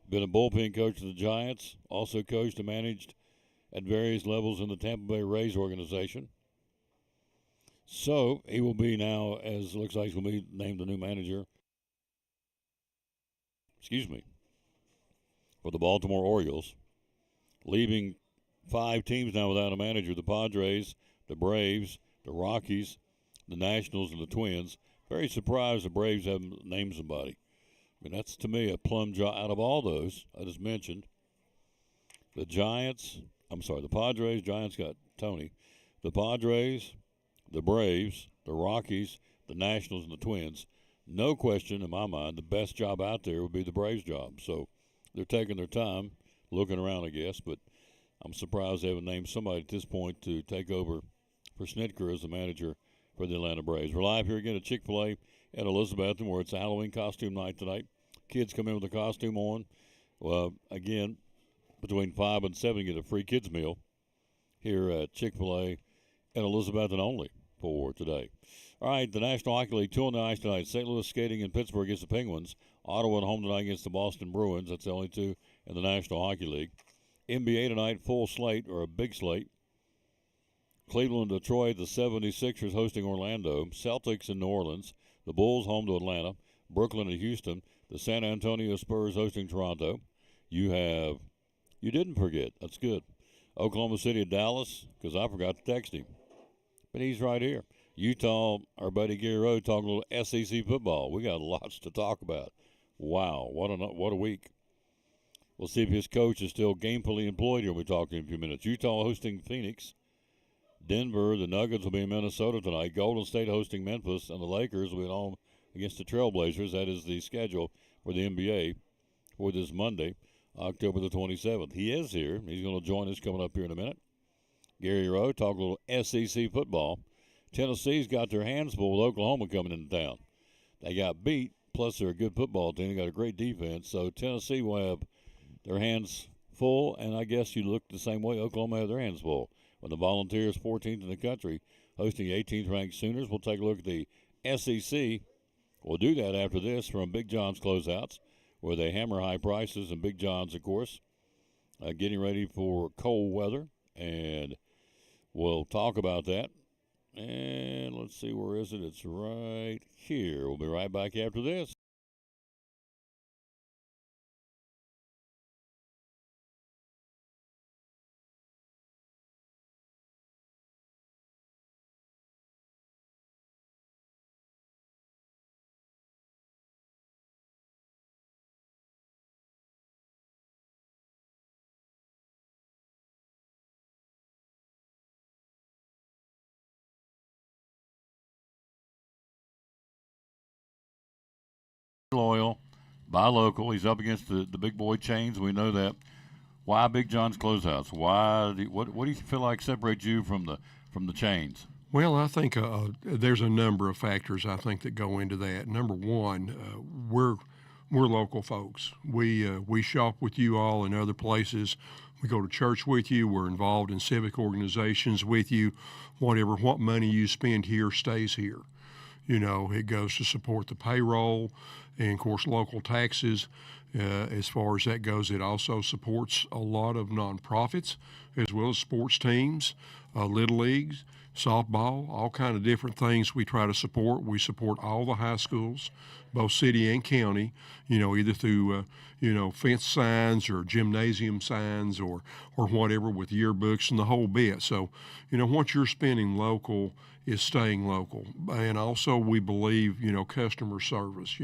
Been a bullpen coach for the Giants. Also coached and managed at various levels in the Tampa Bay Rays organization. So he will be now, as it looks like, he's going to be named the new manager. For the Baltimore Orioles. Leaving 5 teams now without a manager. The Padres, the Braves, the Rockies, the Nationals, and the Twins. Very surprised the Braves haven't named somebody. I mean, that's, to me, a plum job. Out of all those I just mentioned, the Padres, Giants got Tony. The Padres, the Braves, the Rockies, the Nationals, and the Twins. No question, in my mind, the best job out there would be the Braves job. So they're taking their time, looking around, I guess. But I'm surprised they haven't named somebody at this point to take over for Snitker as the manager for the Atlanta Braves. We're live here again at Chick-fil-A at Elizabethton, where it's a Halloween costume night tonight. Kids come in with a costume on. Well, again, between 5 and 7, you get a free kids meal here at Chick-fil-A at Elizabethton only for today. All right, the National Hockey League, 2 on the ice tonight. St. Louis skating in Pittsburgh against the Penguins. Ottawa at home tonight against the Boston Bruins. That's the only 2 in the National Hockey League. NBA tonight, full slate, or a big slate. Cleveland, Detroit, the 76ers hosting Orlando. Celtics in New Orleans. The Bulls home to Atlanta. Brooklyn and Houston. The San Antonio Spurs hosting Toronto. You didn't forget. That's good. Oklahoma City at Dallas, because I forgot to text him. But he's right here. Utah, our buddy Gary Rowe, talking a little SEC football. We got lots to talk about. Wow, what a week. We'll see if his coach is still gainfully employed here when we talk to him in a few minutes. Utah hosting Phoenix. Denver, the Nuggets will be in Minnesota tonight. Golden State hosting Memphis, and the Lakers will be at home against the Trailblazers. That is the schedule for the NBA for this Monday, October the 27th. He is here. He's going to join us coming up here in a minute. Gary Rowe, talk a little SEC football. Tennessee's got their hands full with Oklahoma coming into town. They got beat, plus they're a good football team. They got a great defense. So Tennessee will have their hands full, and I guess you look the same way Oklahoma have their hands full. When the Volunteers, 14th in the country, hosting 18th ranked Sooners. We'll take a look at the SEC. We'll do that after this from Big John's Closeouts, where they hammer high prices, and Big John's, of course, getting ready for cold weather, and we'll talk about that. And let's see, where is it? It's right here. We'll be right back after this. Loyal, buy local. He's up against the big boy chains. We know that. Why Big John's Closeouts? What do you feel like separates you from the chains? Well, I think there's a number of factors I think that go into that. Number one, we're we're local folks. We shop with you all in other places. We go to church with you. We're involved in civic organizations with you. What money you spend here stays here. You know, it goes to support the payroll and, of course, local taxes. As far as that goes, it also supports a lot of nonprofits as well as sports teams, little leagues, softball, all kind of different things we try to support. We support all the high schools, both city and county, you know, either through, fence signs or gymnasium signs or whatever with yearbooks and the whole bit. So, what you're spending local is staying local. And also we believe, customer service.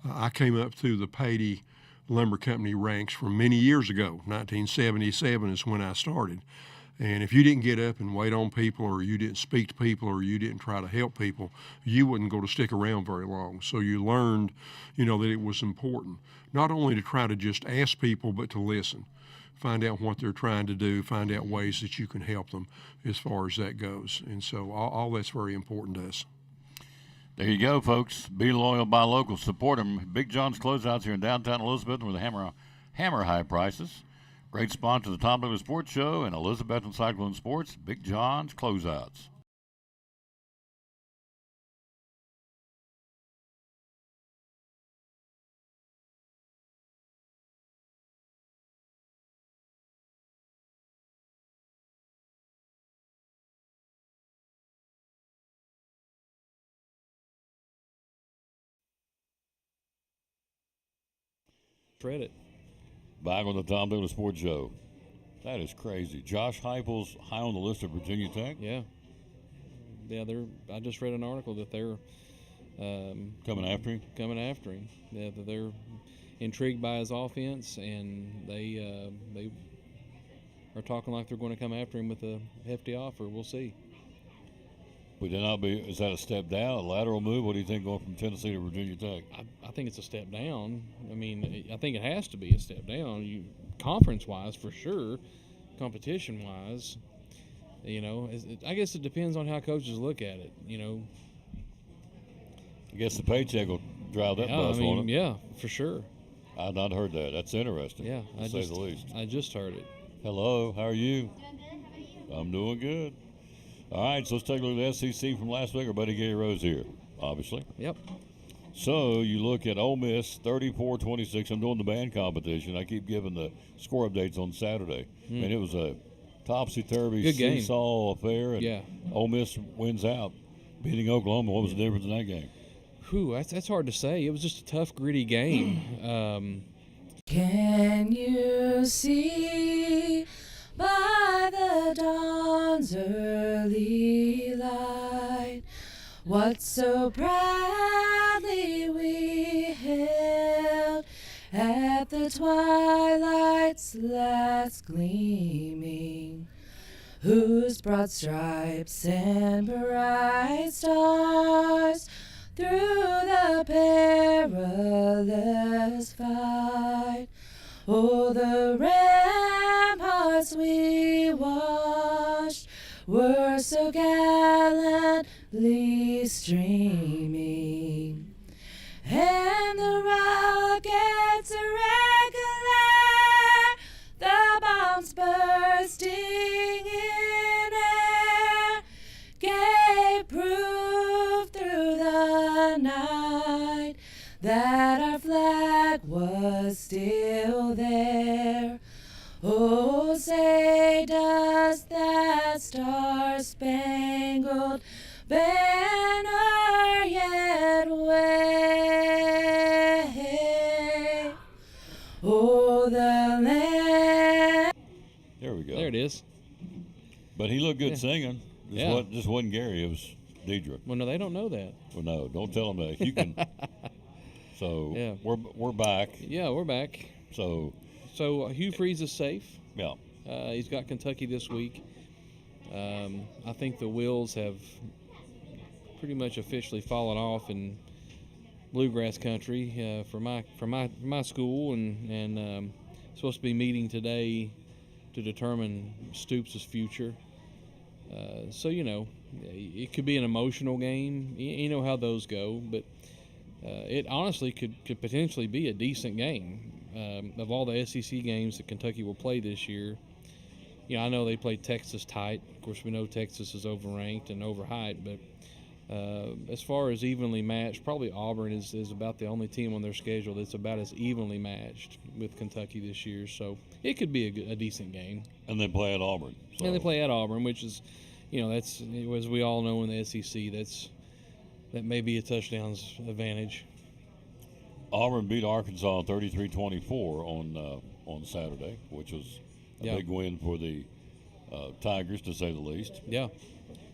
I came up through the Patey Lumber Company ranks from many years ago. 1977 is when I started. And if you didn't get up and wait on people, or you didn't speak to people, or you didn't try to help people, you wouldn't go to stick around very long. So you learned, that it was important, not only to try to just ask people, but to listen, find out what they're trying to do, find out ways that you can help them as far as that goes. And so all that's very important to us. There you go, folks. Be loyal, buy local, support them. Big John's Closeouts here in downtown Elizabethton with hammer high prices. Great sponsor of the Tom Douglas Sports Show and Elizabethton Cyclone Sports. Big John's Closeouts. Shred it. Back on the Tom Douglas Sports Show. That is crazy. Josh Heupel's high on the list of Virginia Tech. Yeah. I just read an article that they're coming after him. Yeah, that they're intrigued by his offense, and they are talking like they're going to come after him with a hefty offer. We'll see. Would that not be? Is that a step down, a lateral move? What do you think going from Tennessee to Virginia Tech? I think it's a step down. I mean, I think it has to be a step down. Conference-wise, for sure. Competition-wise, I guess it depends on how coaches look at it. I guess the paycheck will drive that bus, won't it? Yeah, for sure. I've not heard that. That's interesting. Yeah, to say the least. I just heard it. Hello, how are you? Doing good. How about you? I'm doing good. All right, so let's take a look at the SEC from last week. Our buddy Gary Rose here, obviously. Yep. So you look at Ole Miss, 34-26. I'm doing the band competition. I keep giving the score updates on Saturday. And it was a topsy-turvy seesaw affair. And Ole Miss wins out, beating Oklahoma. What was the difference in that game? That's hard to say. It was just a tough, gritty game. Can you see by the dawn's early light what so proudly we hailed at the twilight's last gleaming, whose broad stripes and bright stars through the perilous fight, oh, the ramparts we watched were so gallantly streaming, and the rockets irregular, the bombs bursting in air, gave proof through the night that our flag was still there. Oh, say does that star-spangled banner yet wave? Oh, the land. There we go. There it is. But he looked good singing. This wasn't Gary. It was Deidre. Well, no, they don't know that. Well, no, don't tell them that. You can. So we're back. Yeah, we're back. So Hugh Freeze is safe. Yeah. He's got Kentucky this week. I think the wheels have pretty much officially fallen off in bluegrass country for my school, and supposed to be meeting today to determine Stoops' future. So it could be an emotional game. You know how those go, but it honestly could potentially be a decent game. Of all the SEC games that Kentucky will play this year, I know they played Texas tight. Of course, we know Texas is overranked and overhyped, but as far as evenly matched, probably Auburn is about the only team on their schedule that's about as evenly matched with Kentucky this year. So it could be a decent game. And they play at Auburn. So. And they play at Auburn, which is, that's, as we all know in the SEC, that may be a touchdown's advantage. Auburn beat Arkansas 33-24 on Saturday, which was a big win for the Tigers, to say the least. Yeah.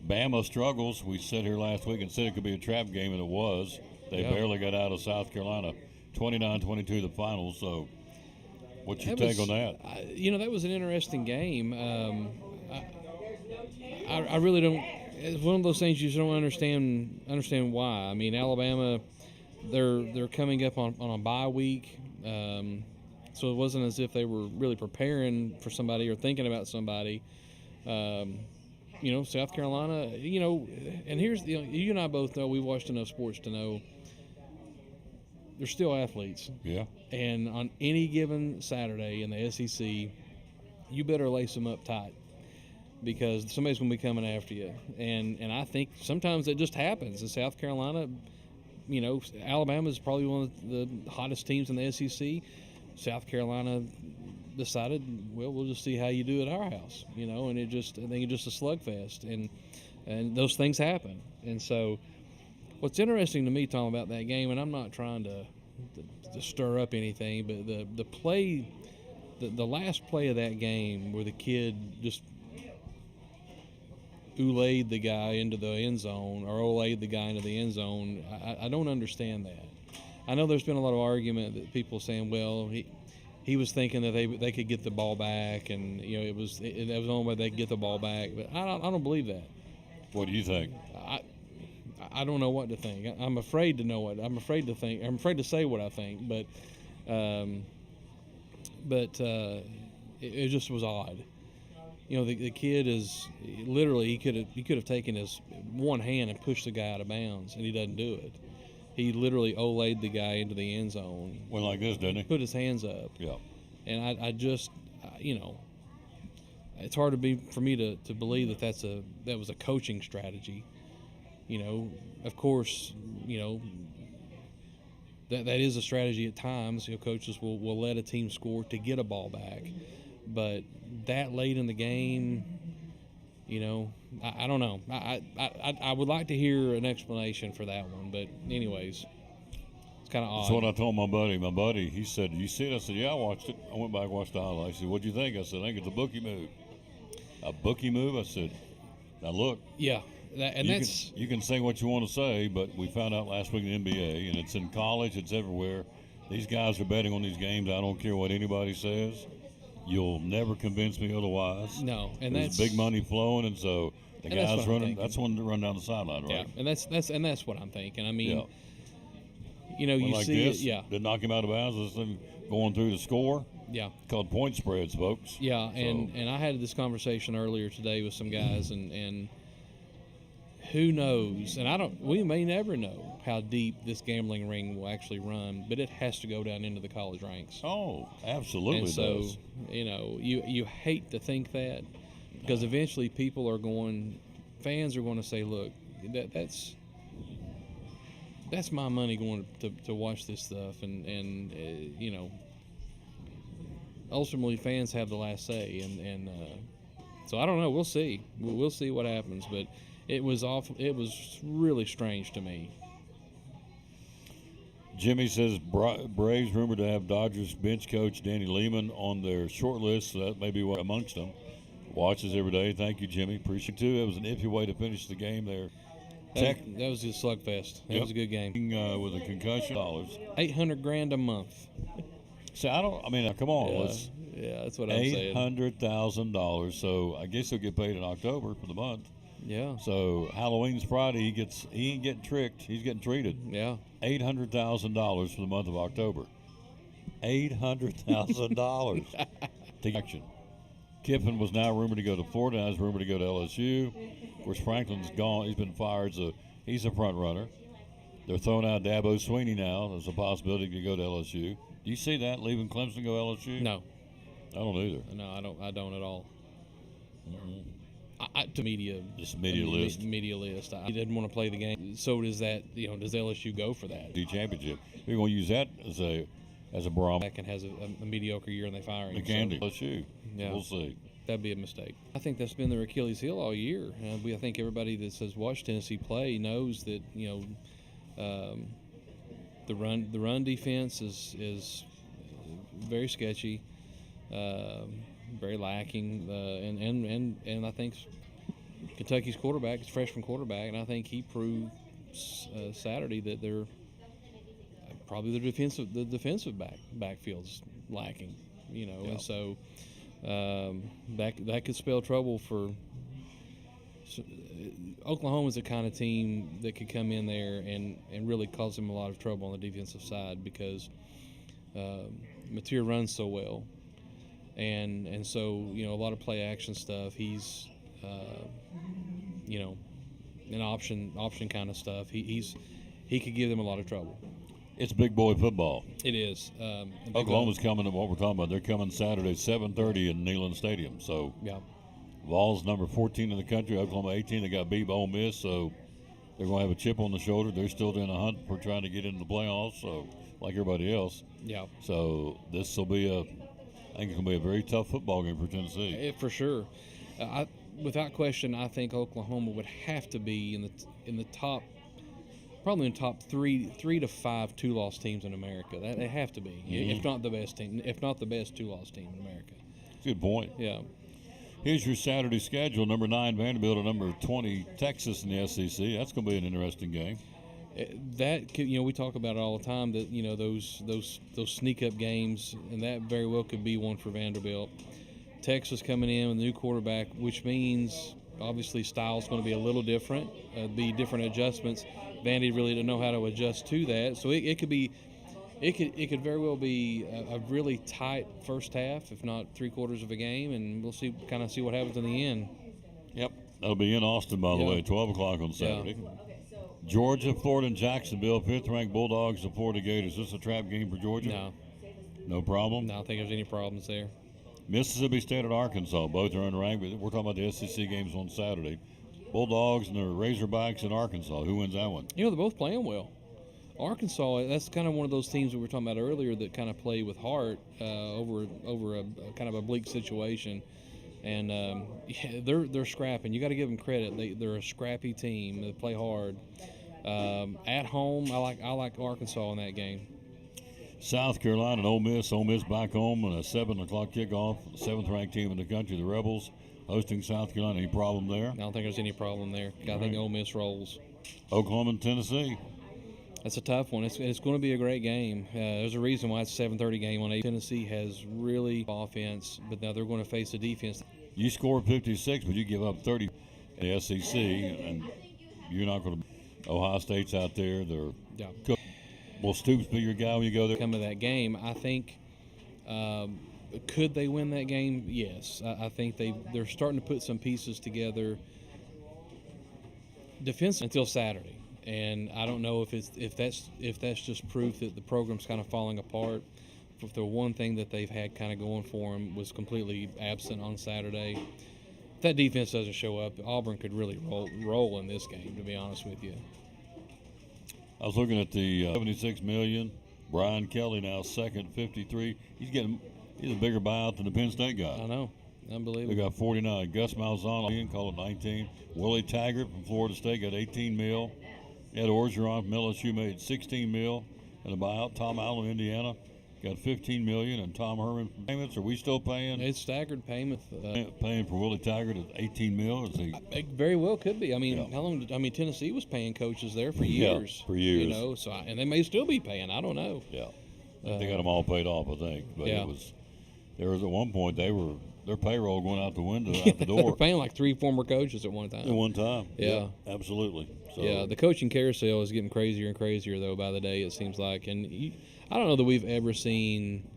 Bama struggles. We sat here last week and said it could be a trap game, and it was. They barely got out of South Carolina, 29-22 the final. So, what's your take on that? That was an interesting game. I really don't. It's one of those things you just don't understand why. I mean, Alabama, they're coming up on a bye week, so it wasn't as if they were really preparing for somebody or thinking about somebody. South Carolina, and here's you and I both know, we watched enough sports to know they're still athletes. Yeah. And on any given Saturday in the SEC, you better lace them up tight because somebody's going to be coming after you. And I think sometimes that just happens. In South Carolina, Alabama is probably one of the hottest teams in the SEC. South Carolina decided, well, we'll just see how you do at our house, and I think it's just a slugfest, and those things happen. And so what's interesting to me, Tom, about that game, and I'm not trying to stir up anything, but the play, the last play of that game where the kid just olayed the guy into the end zone or olayed the guy into the end zone, I don't understand that. I know there's been a lot of argument that people saying, well, he was thinking that they could get the ball back, and that was the only way they could get the ball back. But I don't believe that. What do you think? I don't know what to think. I'm afraid to know what. I'm afraid to think. I'm afraid to say what I think. But it just was odd. The kid is literally he could have taken his one hand and pushed the guy out of bounds, and he doesn't do it. He literally olayed the guy into the end zone. Went like this, didn't he? Put his hands up. Yeah. And I just, it's hard for me to believe that was a coaching strategy. Of course, that is a strategy at times. Coaches will let a team score to get a ball back, but that late in the game, I don't know. I would like to hear an explanation for that one, but anyways, it's kind of odd. That's what I told my buddy. My buddy, he said, "You see it?" I said, "Yeah, I watched it." I went back and watched the highlights. He said, "What'd you think?" I said, "I think it's a bookie move." A bookie move? I said, "Now look." Yeah, you can say what you want to say, but we found out last week in the NBA, and it's in college, it's everywhere. These guys are betting on these games. I don't care what anybody says. You'll never convince me otherwise. No, and there's big money flowing, and so the guys running. That's when they run down the sideline, right? Yeah, and that's what I'm thinking. I mean, you like see this, it. Yeah, they knock him out of bounds. This thing going through the score. Yeah, called point spreads, folks. Yeah, and I had this conversation earlier today with some guys, and who knows? And we may never know how deep this gambling ring will actually run, but it has to go down into the college ranks. Oh, absolutely. And so, does. You hate to think that, because eventually fans are going to say, look, that's my money going to watch this stuff, and ultimately fans have the last say, and so I don't know. We'll see. We'll see what happens, but it was awful. It was really strange to me. Jimmy says Braves rumored to have Dodgers bench coach Danny Lehman on their short list, so that may be amongst them. Watches every day. Thank you, Jimmy. Appreciate it, too. It was an iffy way to finish the game there. That was just slugfest. That was a good game. With a concussion. $800,000 a month. So come on. Yeah, that's what I'm saying. $800,000. So I guess he'll get paid in October for the month. Yeah. So Halloween's Friday. He ain't getting tricked. He's getting treated. Yeah. $800,000 for the month of October. $800,000 to action. Kiffin was now rumored to go to Florida. Now he's rumored to go to LSU. Of course, Franklin's gone. He's been fired, so he's a front runner. They're throwing out Dabo Sweeney now. There's a possibility to go to LSU. Do you see that, leaving Clemson to go LSU? No. I don't either. No, I don't at all. Mm-hmm. To media. Just media list. Media list. He didn't want to play the game. So does that, does LSU go for that? The championship. They're going to use that as a barometer. Back and has a mediocre year and they fire him. They can do. LSU. Yeah. We'll see. That'd be a mistake. I think that's been their Achilles heel all year. I think everybody that has watched Tennessee play knows that the run defense is very sketchy, very lacking, and I think Kentucky's quarterback is freshman quarterback, and I think he proved Saturday that they're probably the defensive backfield's lacking, and so. That could spell trouble for Oklahoma's the kind of team that could come in there and really cause them a lot of trouble on the defensive side because Mateer runs so well, and so a lot of play action stuff. He's an option kind of stuff. He could give them a lot of trouble. It's big boy football. It is. Oklahoma's coming to what we're talking about. They're coming Saturday, 7:30 in Neyland Stadium. So, yeah. Vols number 14 in the country. Oklahoma 18. They got beat by Ole Miss, so they're going to have a chip on the shoulder. They're still doing a hunt for trying to get into the playoffs. So, like everybody else. Yeah. So this will be I think it's going to be a very tough football game for Tennessee. For sure. Without question, I think Oklahoma would have to be in the top. Probably in the top three to five two-loss teams in America. They have to be, if not the best team, if not the best two-loss team in America. Good point. Yeah. Here's your Saturday schedule: number 9 Vanderbilt and number 20 Texas in the SEC. That's going to be an interesting game. We talk about it all the time. That those sneak-up games, and that very well could be one for Vanderbilt. Texas coming in with a new quarterback, which means obviously style's going to be a little different. Be different adjustments. Vandy really didn't know how to adjust to that, so it could very well be a really tight first half, if not three-quarters of a game, and we'll see what happens in the end. Yep, that'll be in Austin, by the way, 12 o'clock on Saturday. Yeah. Georgia, Florida, and Jacksonville, 5th-ranked Bulldogs and Florida Gators. Is this a trap game for Georgia? No. No problem? No, I don't think there's any problems there. Mississippi State and Arkansas, both are unranked, but we're talking about the SEC games on Saturday. Bulldogs and the Razorbacks in Arkansas. Who wins that one? They're both playing well. Arkansas, that's kind of one of those teams that we were talking about earlier that kind of play with heart over a kind of a bleak situation, and they're scrapping. You got to give them credit. They're a scrappy team. They play hard. At home, I like Arkansas in that game. South Carolina and Ole Miss back home on a 7 o'clock kickoff. The 7th-ranked team in the country, the Rebels. Hosting South Carolina. Any problem there? I don't think there's any problem there. I think Ole Miss rolls. Oklahoma and Tennessee. That's a tough one. It's going to be a great game. There's a reason why it's a 7:30 game on 8. Tennessee has really offense, but now they're going to face a defense. You score 56, but you give up 30 in the SEC, and you're not going to. Ohio State's out there. Will Stoops be your guy when you go there? Come to that game, I think. Could they win that game? Yes. I think they're starting to put some pieces together defense until Saturday. And I don't know if that's just proof that the program's kind of falling apart. If the one thing that they've had kind of going for them was completely absent on Saturday. If that defense doesn't show up, Auburn could really roll in this game, to be honest with you. I was looking at the $76 million. Brian Kelly now second, 53. He's a bigger buyout than the Penn State guy. I know. Unbelievable. They got 49. Gus Malzahn, call it 19. Willie Taggart from Florida State got 18 mil. Ed Orgeron from LSU made 16 mil in a buyout. Tom Allen, Indiana, got 15 million. And Tom Herman from payments. Are we still paying? It's staggered payments. Paying for Willie Taggart at 18 mil. It very well could be. I mean, how long? Tennessee was paying coaches there for years. Yeah, for years. And they may still be paying. I don't know. Yeah. They got them all paid off, I think. But there was at one point their payroll going out the window, out the door. They were paying like 3 former coaches at one time. At one time. Yeah. Absolutely. So. Yeah, the coaching carousel is getting crazier and crazier, though, by the day, it seems like. And I don't know that we've ever seen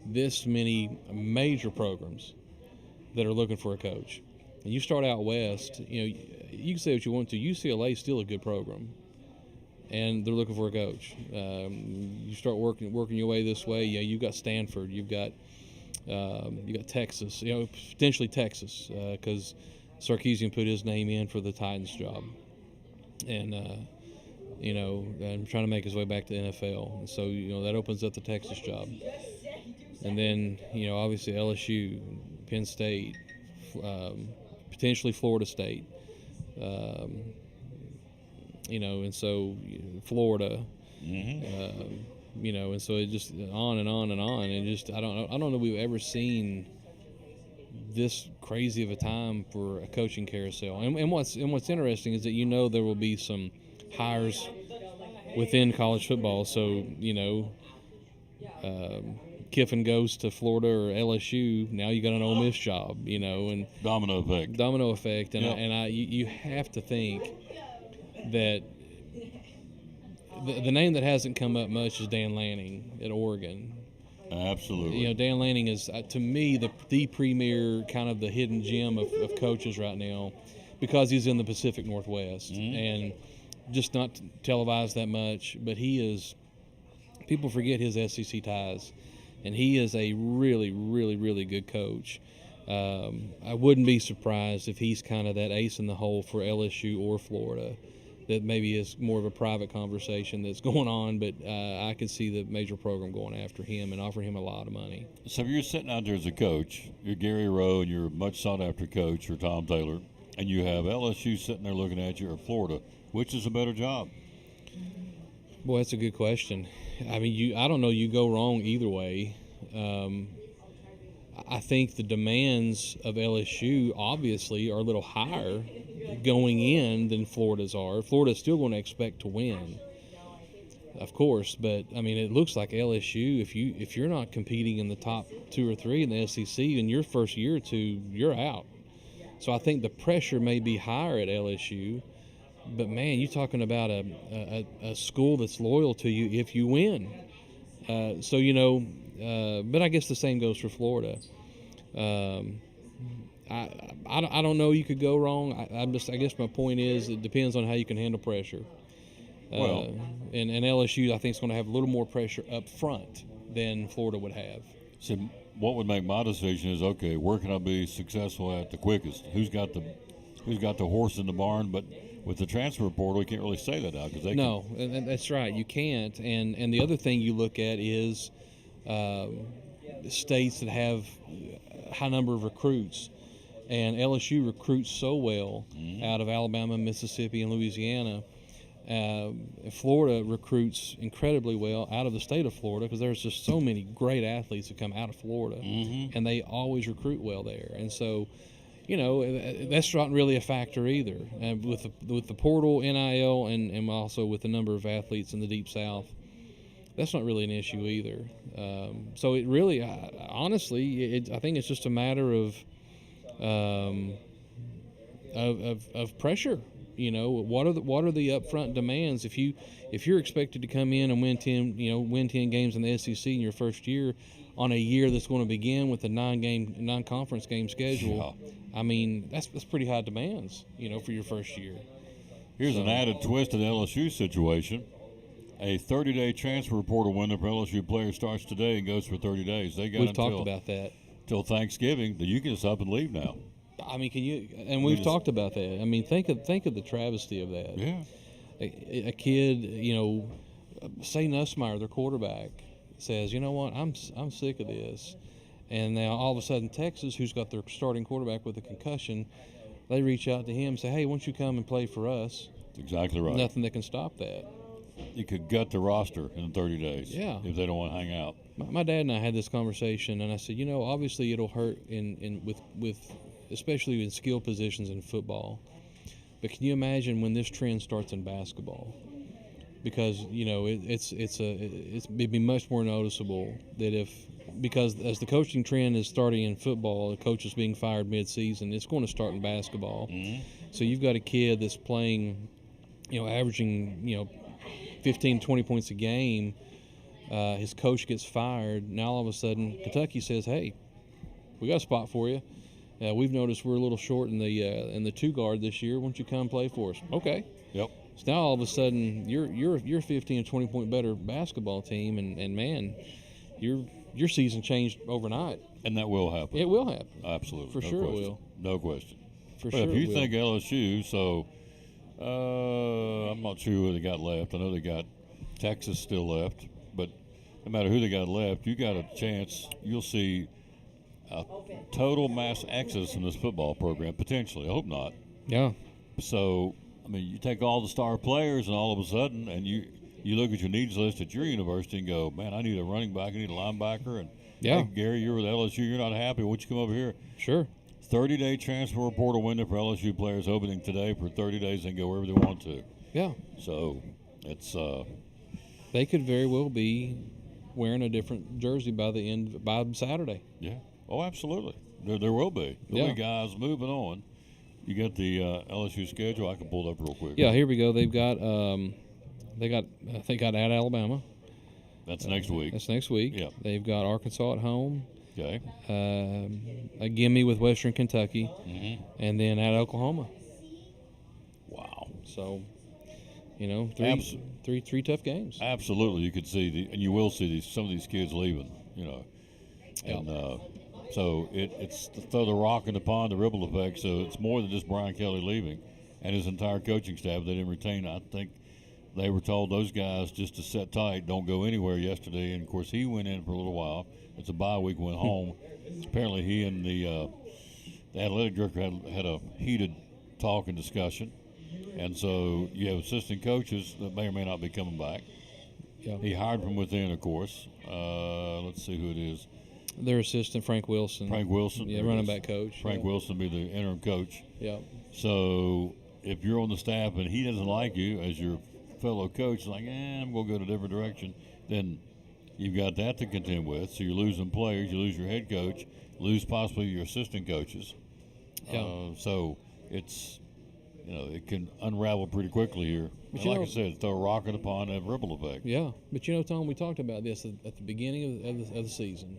this many major programs that are looking for a coach. And you start out west, you can say what you want to. UCLA is still a good program. and they're looking for a coach. You start working your way this way. Yeah, you've got Stanford, you got Texas, potentially Texas, because Sarkisian put his name in for the Titans job, and and trying to make his way back to the NFL. And so that opens up the Texas job, and then obviously LSU, Penn State, potentially Florida State. And so Florida, and so it just on and on and on, and just I don't know we've ever seen this crazy of a time for a coaching carousel. And what's interesting is that there will be some hires within college football. So Kiffin goes to Florida or LSU, now you got an Ole Miss job, and domino effect, and you have to think that the name that hasn't come up much is Dan Lanning at Oregon. Absolutely. Dan Lanning is, to me, the premier kind of the hidden gem of coaches right now, because he's in the Pacific Northwest and just not televised that much. But he is, people forget his SEC ties, and he is a really, really, really good coach. I wouldn't be surprised if he's kind of that ace in the hole for LSU or Florida. That maybe is more of a private conversation that's going on, but I could see the major program going after him and offering him a lot of money. So if you're sitting out there as a coach, you're Gary Rowe and you're a much sought-after coach, or Tom Taylor, and you have LSU sitting there looking at you, or Florida, which is a better job? Boy, that's a good question. I mean, I don't know you go wrong either way. I think the demands of LSU obviously are a little higher going in than Florida's are. Florida's still going to expect to win, of course, but I mean, it looks like LSU, if you're not competing in the top 2 or 3 in the SEC in your first year or two, you're out. So I think the pressure may be higher at LSU, but man, you're talking about a school that's loyal to you if you win. But I guess the same goes for Florida. I don't know you could go wrong. I guess my point is it depends on how you can handle pressure. And LSU, I think, is going to have a little more pressure up front than Florida would have. So what would make my decision is, okay, where can I be successful at the quickest? Who's got the horse in the barn? But with the transfer portal, you can't really say that now, because and that's right, you can't. And the other thing you look at is states that have a high number of recruits. And LSU recruits so well out of Alabama, Mississippi, and Louisiana. Florida recruits incredibly well out of the state of Florida, because there's just so many great athletes that come out of Florida, and they always recruit well there. And so, that's not really a factor either. And with the portal, NIL, and also with the number of athletes in the Deep South, that's not really an issue either. So it really, honestly, I think it's just a matter of pressure. What are the upfront demands? If you're expected to come in and win 10 games in the SEC in your first year, on a year that's going to begin with a non-conference game schedule, I mean, that's pretty high demands, for your first year. Here's an added twist to the LSU situation. A 30-day transfer portal window for LSU players starts today and goes for 30 days. We've talked about that. Till Thanksgiving, that you can just up and leave now. I mean, can you? And we've talked about that. I mean, think of the travesty of that. Yeah. A kid, say Nussmeier, their quarterback, says, you know what, I'm sick of this, and now all of a sudden Texas, who's got their starting quarterback with a concussion, they reach out to him and say, hey, why don't you come and play for us? Exactly right. Nothing that can stop that. You could gut the roster in 30 days. Yeah. If they don't want to hang out. My dad and I had this conversation, and I said, obviously it'll hurt with especially in skill positions in football. But can you imagine when this trend starts in basketball? Because it'd be much more noticeable that because as the coaching trend is starting in football, the coach is being fired mid-season, it's going to start in basketball. So you've got a kid that's playing, averaging 15, 20 points a game. His coach gets fired. Now all of a sudden, Kentucky says, "Hey, we got a spot for you. We've noticed we're a little short in the 2 guard this year. Why don't you come play for us?" Okay. Yep. So now all of a sudden you're 15 or 20 point better basketball team, and man, your season changed overnight. And that will happen. It will happen. Absolutely. For no sure question. it will. No question. For but sure if you it will. think LSU, so I'm not sure who they got left. I know they got Texas still left, but no matter who they got left, you got a chance. You'll see a total mass exodus from this football program, potentially. I hope not. Yeah. So, I mean, you take all the star players, and all of a sudden, and you look at your needs list at your university and go, man, I need a running back, I need a linebacker, and Yeah. hey, Gary, you're with LSU, you're not happy. Why don't you come over here? Sure. 30-day transfer portal window for LSU players opening today for 30 days and go wherever they want to. Yeah. So, it's they could very well be wearing a different jersey by Saturday. yeah. Oh, absolutely. There will be. There'll be guys moving on. You got the LSU schedule. I can pull it up real quick. Yeah, here we go. They've got they got at Alabama. That's next week. That's next week. Yeah. They've got Arkansas at home. Okay. A gimme with Western Kentucky, and then at Oklahoma. Wow. So, you know, three tough games. Absolutely, you could see and you will see some of these kids leaving. You know, and so it's to throw the rock in the pond, the ripple effect. So it's more than just Brian Kelly leaving, and his entire coaching staff. They didn't retain. I think they were told those guys just to sit tight, don't go anywhere yesterday. And of course, he went in for a little while. It's a bye week, went home. Apparently, he and the athletic director had a heated talk and discussion. And so you have assistant coaches that may or may not be coming back. Yeah. He hired from within, of course. Let's see who it is. Their assistant, Frank Wilson. Frank Wilson. Yeah, running back coach. Frank Wilson will be the interim coach. Yeah. So if you're on the staff and he doesn't like you as your fellow coach, like, I'm going to go to a different direction, then you've got that to contend with. So you're losing players, you lose your head coach, lose possibly your assistant coaches. Yeah. So it's, it can unravel pretty quickly here. But And like I said, throw a rock in the pond and have ripple effect. Yeah. But, Tom, we talked about this at the beginning of the season.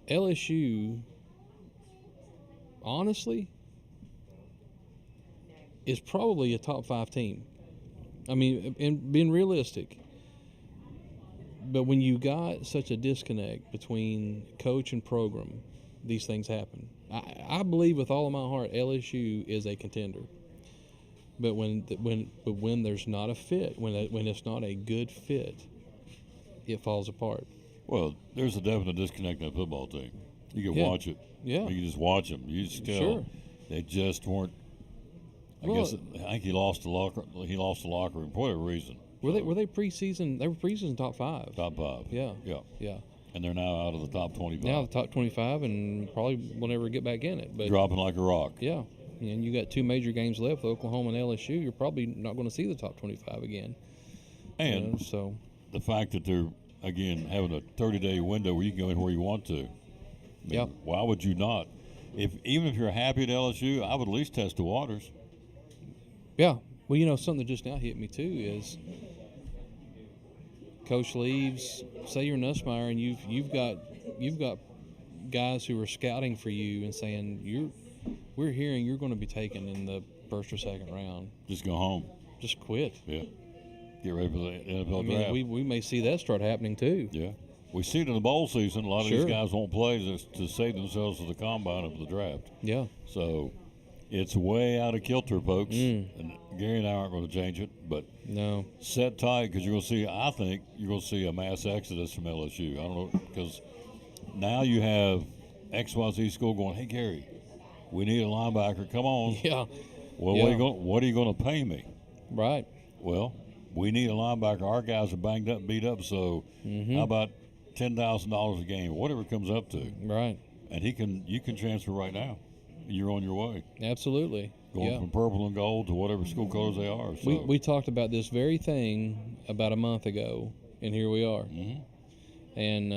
LSU, honestly, is probably a top 5 team. I mean, and being realistic. But when you got such a disconnect between coach and program, these things happen. I believe with all of my heart LSU is a contender. But when there's not a fit, when it's not a good fit, it falls apart. Well, there's a definite disconnect in that football team. You can watch it. Yeah. You can just watch them. You just tell Sure. they just weren't. I think he lost the locker room for whatever reason. Were they preseason? They were preseason top 5. Top 5. Yeah. Yeah. And they're now out of the top 25. Now the top 25, and probably will never get back in it. But dropping like a rock. Yeah. And you got 2 major games left, Oklahoma and LSU. You're probably not going to see the top 25 again. And so the fact that they're again having a 30-day window where you can go anywhere you want to. Why would you not? Even if you're happy at LSU, I would at least test the waters. Yeah. Well, something that just now hit me too is coach leaves. Say you're Nussmeier, and you've got guys who are scouting for you and saying we're hearing you're going to be taken in the first or second round. Just go home. Just quit. Yeah. Get ready for the NFL draft. We may see that start happening too. Yeah. We see it in the bowl season. A lot of these guys won't play to save themselves for the combine of the draft. Yeah. So it's way out of kilter, folks. And Gary and I aren't going to change it, but no. Set tight because I think you're going to see a mass exodus from LSU. I don't know, because now you have XYZ school going, hey, Gary, we need a linebacker. Come on. Yeah. Well, what are you going to pay me? Right. Well, we need a linebacker. Our guys are banged up and beat up, so how about $10,000 a game, whatever it comes up to? Right. And you can transfer right now. You're on your way. Absolutely. Going from purple and gold to whatever school colors they are. So. We talked about this very thing about a month ago, and here we are. And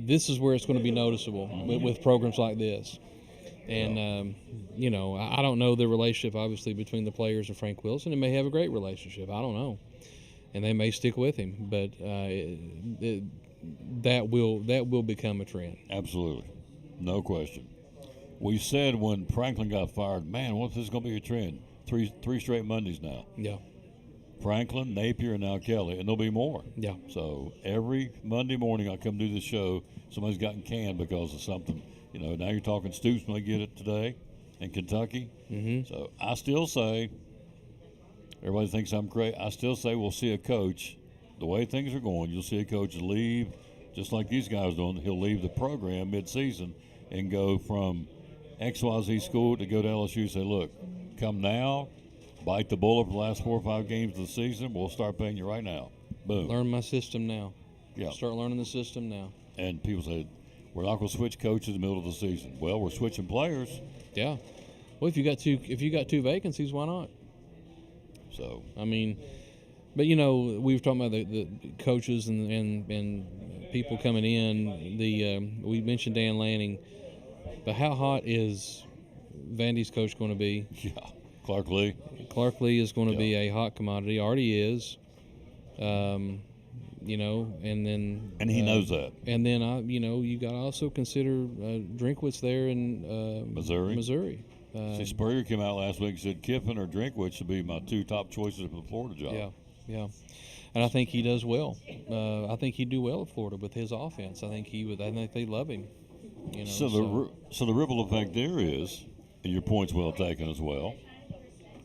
this is where it's going to be noticeable with programs like this. And I don't know the relationship obviously between the players and Frank Wilson. They may have a great relationship. I don't know, and they may stick with him. But that will become a trend. Absolutely, no question. We said when Franklin got fired, man, what if this is going to be a trend? three straight Mondays now. Yeah. Franklin, Napier, and now Kelly, and there'll be more. Yeah. So every Monday morning I come do this show, somebody's gotten canned because of something. Now you're talking Stoops may get it today in Kentucky. Mm-hmm. So I still say, everybody thinks I'm crazy. I still say we'll see a coach. The way things are going, you'll see a coach leave, just like these guys doing. He'll leave the program mid-season and go from XYZ school to go to LSU and say, look, come now, bite the bullet for the last 4 or 5 games of the season. We'll start paying you right now. Boom. Learn my system now. Yeah. Start learning the system now. And people say, we're not going to switch coaches in the middle of the season. Well, we're switching players. Yeah. Well, if you got two vacancies, why not? So I mean, but we were talking about the coaches and people coming in. We mentioned Dan Lanning, but how hot is Vandy's coach going to be? Yeah, Clark Lee. Clark Lee is going to be a hot commodity. Already is. And then he knows that. And then you got to also consider Drinkwitz there in Missouri. See, Spurrier came out last week and said Kiffin or Drinkwitz should be my 2 top choices for the Florida job. Yeah, and I think he does well. I think he'd do well at Florida with his offense. I think he would. I think they love him. So the ripple effect there is, and your point's well taken as well,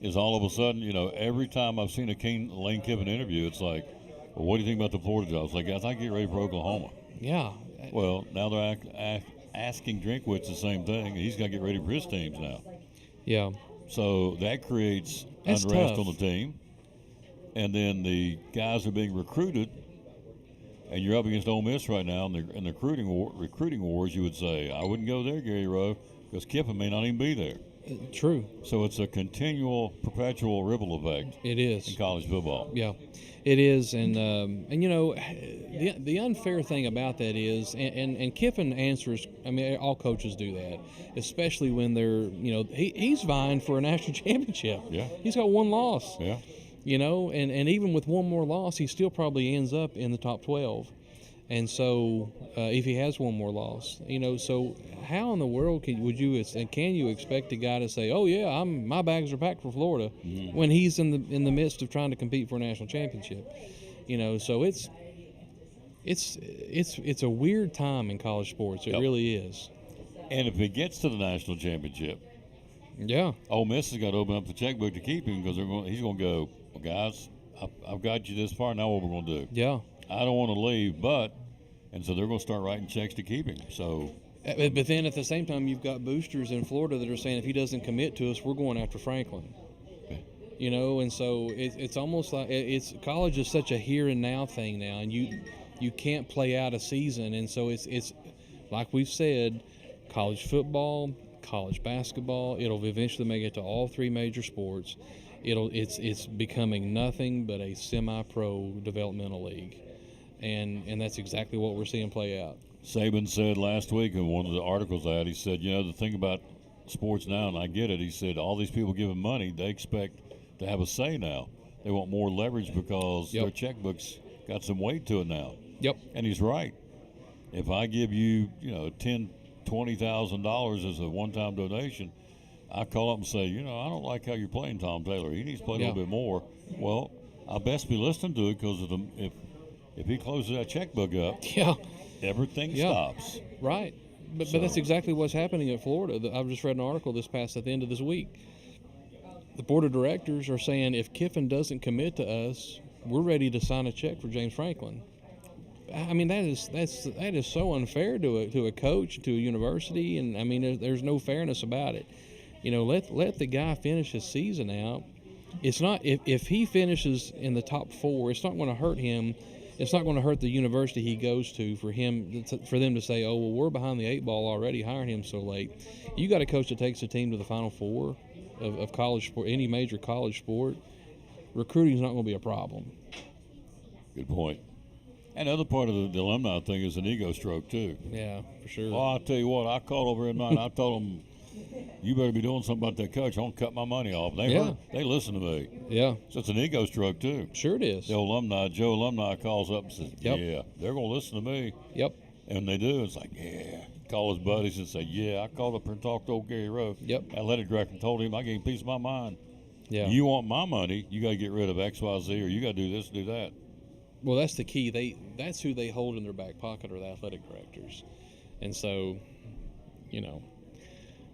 is all of a sudden, every time I've seen a Lane Kiffin interview, it's like, well, what do you think about the Florida job? It's like, I think get ready for Oklahoma. Yeah. Well, now they're asking Drinkwitz the same thing, and he's got to get ready for his teams now. Yeah. So that creates That's unrest tough. on the team. And then the guys are being recruited, and you're up against Ole Miss right now in the recruiting wars, you would say. I wouldn't go there, Gary Rowe, because Kiffin may not even be there. True. So it's a continual, perpetual ripple effect. It is. In college football. Yeah, it is. And the unfair thing about that is, and Kiffin answers, I mean, all coaches do that, especially when they're, he's vying for a national championship. Yeah. He's got 1 loss. Yeah. And even with 1 more loss, he still probably ends up in the top 12. And so, if he has 1 more loss, so how in the world can you expect a guy to say, "Oh yeah, my bags are packed for Florida," when he's in the midst of trying to compete for a national championship? So it's a weird time in college sports. It really is. And if he gets to the national championship, yeah, Ole Miss has got to open up the checkbook to keep him because he's going to go, well, guys, I've got you this far. Now what we're going to do? Yeah. I don't want to leave, and so they're going to start writing checks to keep him. So, but then at the same time, you've got boosters in Florida that are saying if he doesn't commit to us, we're going after Franklin. And so it's almost like college is such a here and now thing now, and you can't play out a season, and so it's like we've said, college football, college basketball, it'll eventually make it to all 3 major sports. It's becoming nothing but a semi-pro developmental league. And that's exactly what we're seeing play out. Saban said last week in one of the articles I had, he said, the thing about sports now, and I get it, he said all these people giving money, they expect to have a say now. They want more leverage because their checkbook's got some weight to it now. Yep. And he's right. If I give you, $10,000, $20,000 as a one-time donation, I call up and say, I don't like how you're playing Tom Taylor. He needs to play a little bit more. Well, I best be listening to it because if he closes that checkbook up, everything stops. Right. But that's exactly what's happening at Florida. I've just read an article at the end of this week. The board of directors are saying if Kiffin doesn't commit to us, we're ready to sign a check for James Franklin. I mean, that is so unfair to a coach, to a university, and I mean, there's no fairness about it. Let the guy finish his season out. It's not if he finishes in the top 4, it's not going to hurt him. It's not going to hurt the university he goes to for them to say, oh, well, we're behind the 8 ball already hiring him so late. You got a coach that takes a team to the Final 4 of college sport, any major college sport. Recruiting is not going to be a problem. Good point. And the other part of the alumni thing is an ego stroke too. Yeah, for sure. Well, I'll tell you what, I called over at night. I told them, you better be doing something about that coach. I'm going to cut my money off. They listen to me. Yeah. So it's an ego stroke, too. Sure it is. The Joe alumni calls up and says, yeah, they're going to listen to me. Yep. And they do. It's like, yeah. Call his buddies and say, yeah, I called up and talked to old Gary Rowe. Yep. Athletic director told him I gave him a piece of my mind. Yeah. You want my money, you got to get rid of X, Y, Z, or you got to do this, do that. Well, that's the key. That's who they hold in their back pocket are the athletic directors. And so,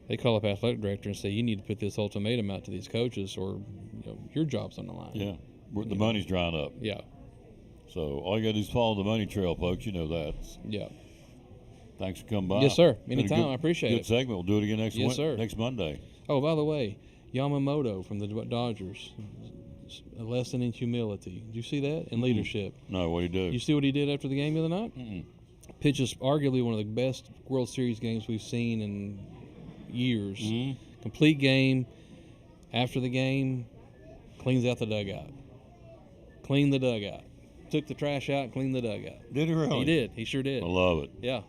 they call up athletic director and say, you need to put this ultimatum out to these coaches or your job's on the line. Yeah. The money's drying up. Yeah. So all you got to do is follow the money trail, folks. You know that. Yeah. Thanks for coming by. Yes, sir. Anytime. I appreciate it. Good segment. We'll do it again next Monday. Oh, by the way, Yamamoto from the Dodgers, a lesson in humility. Did you see that? In leadership. No, what did he do? You see what he did after the game the other night? Mm-mm. Pitches arguably one of the best World Series games we've seen in years. Mm-hmm. Complete game. After the game, cleans out the dugout. Cleaned the dugout. Took the trash out and cleaned the dugout. Did he really? He did. He sure did. I love it. Yeah.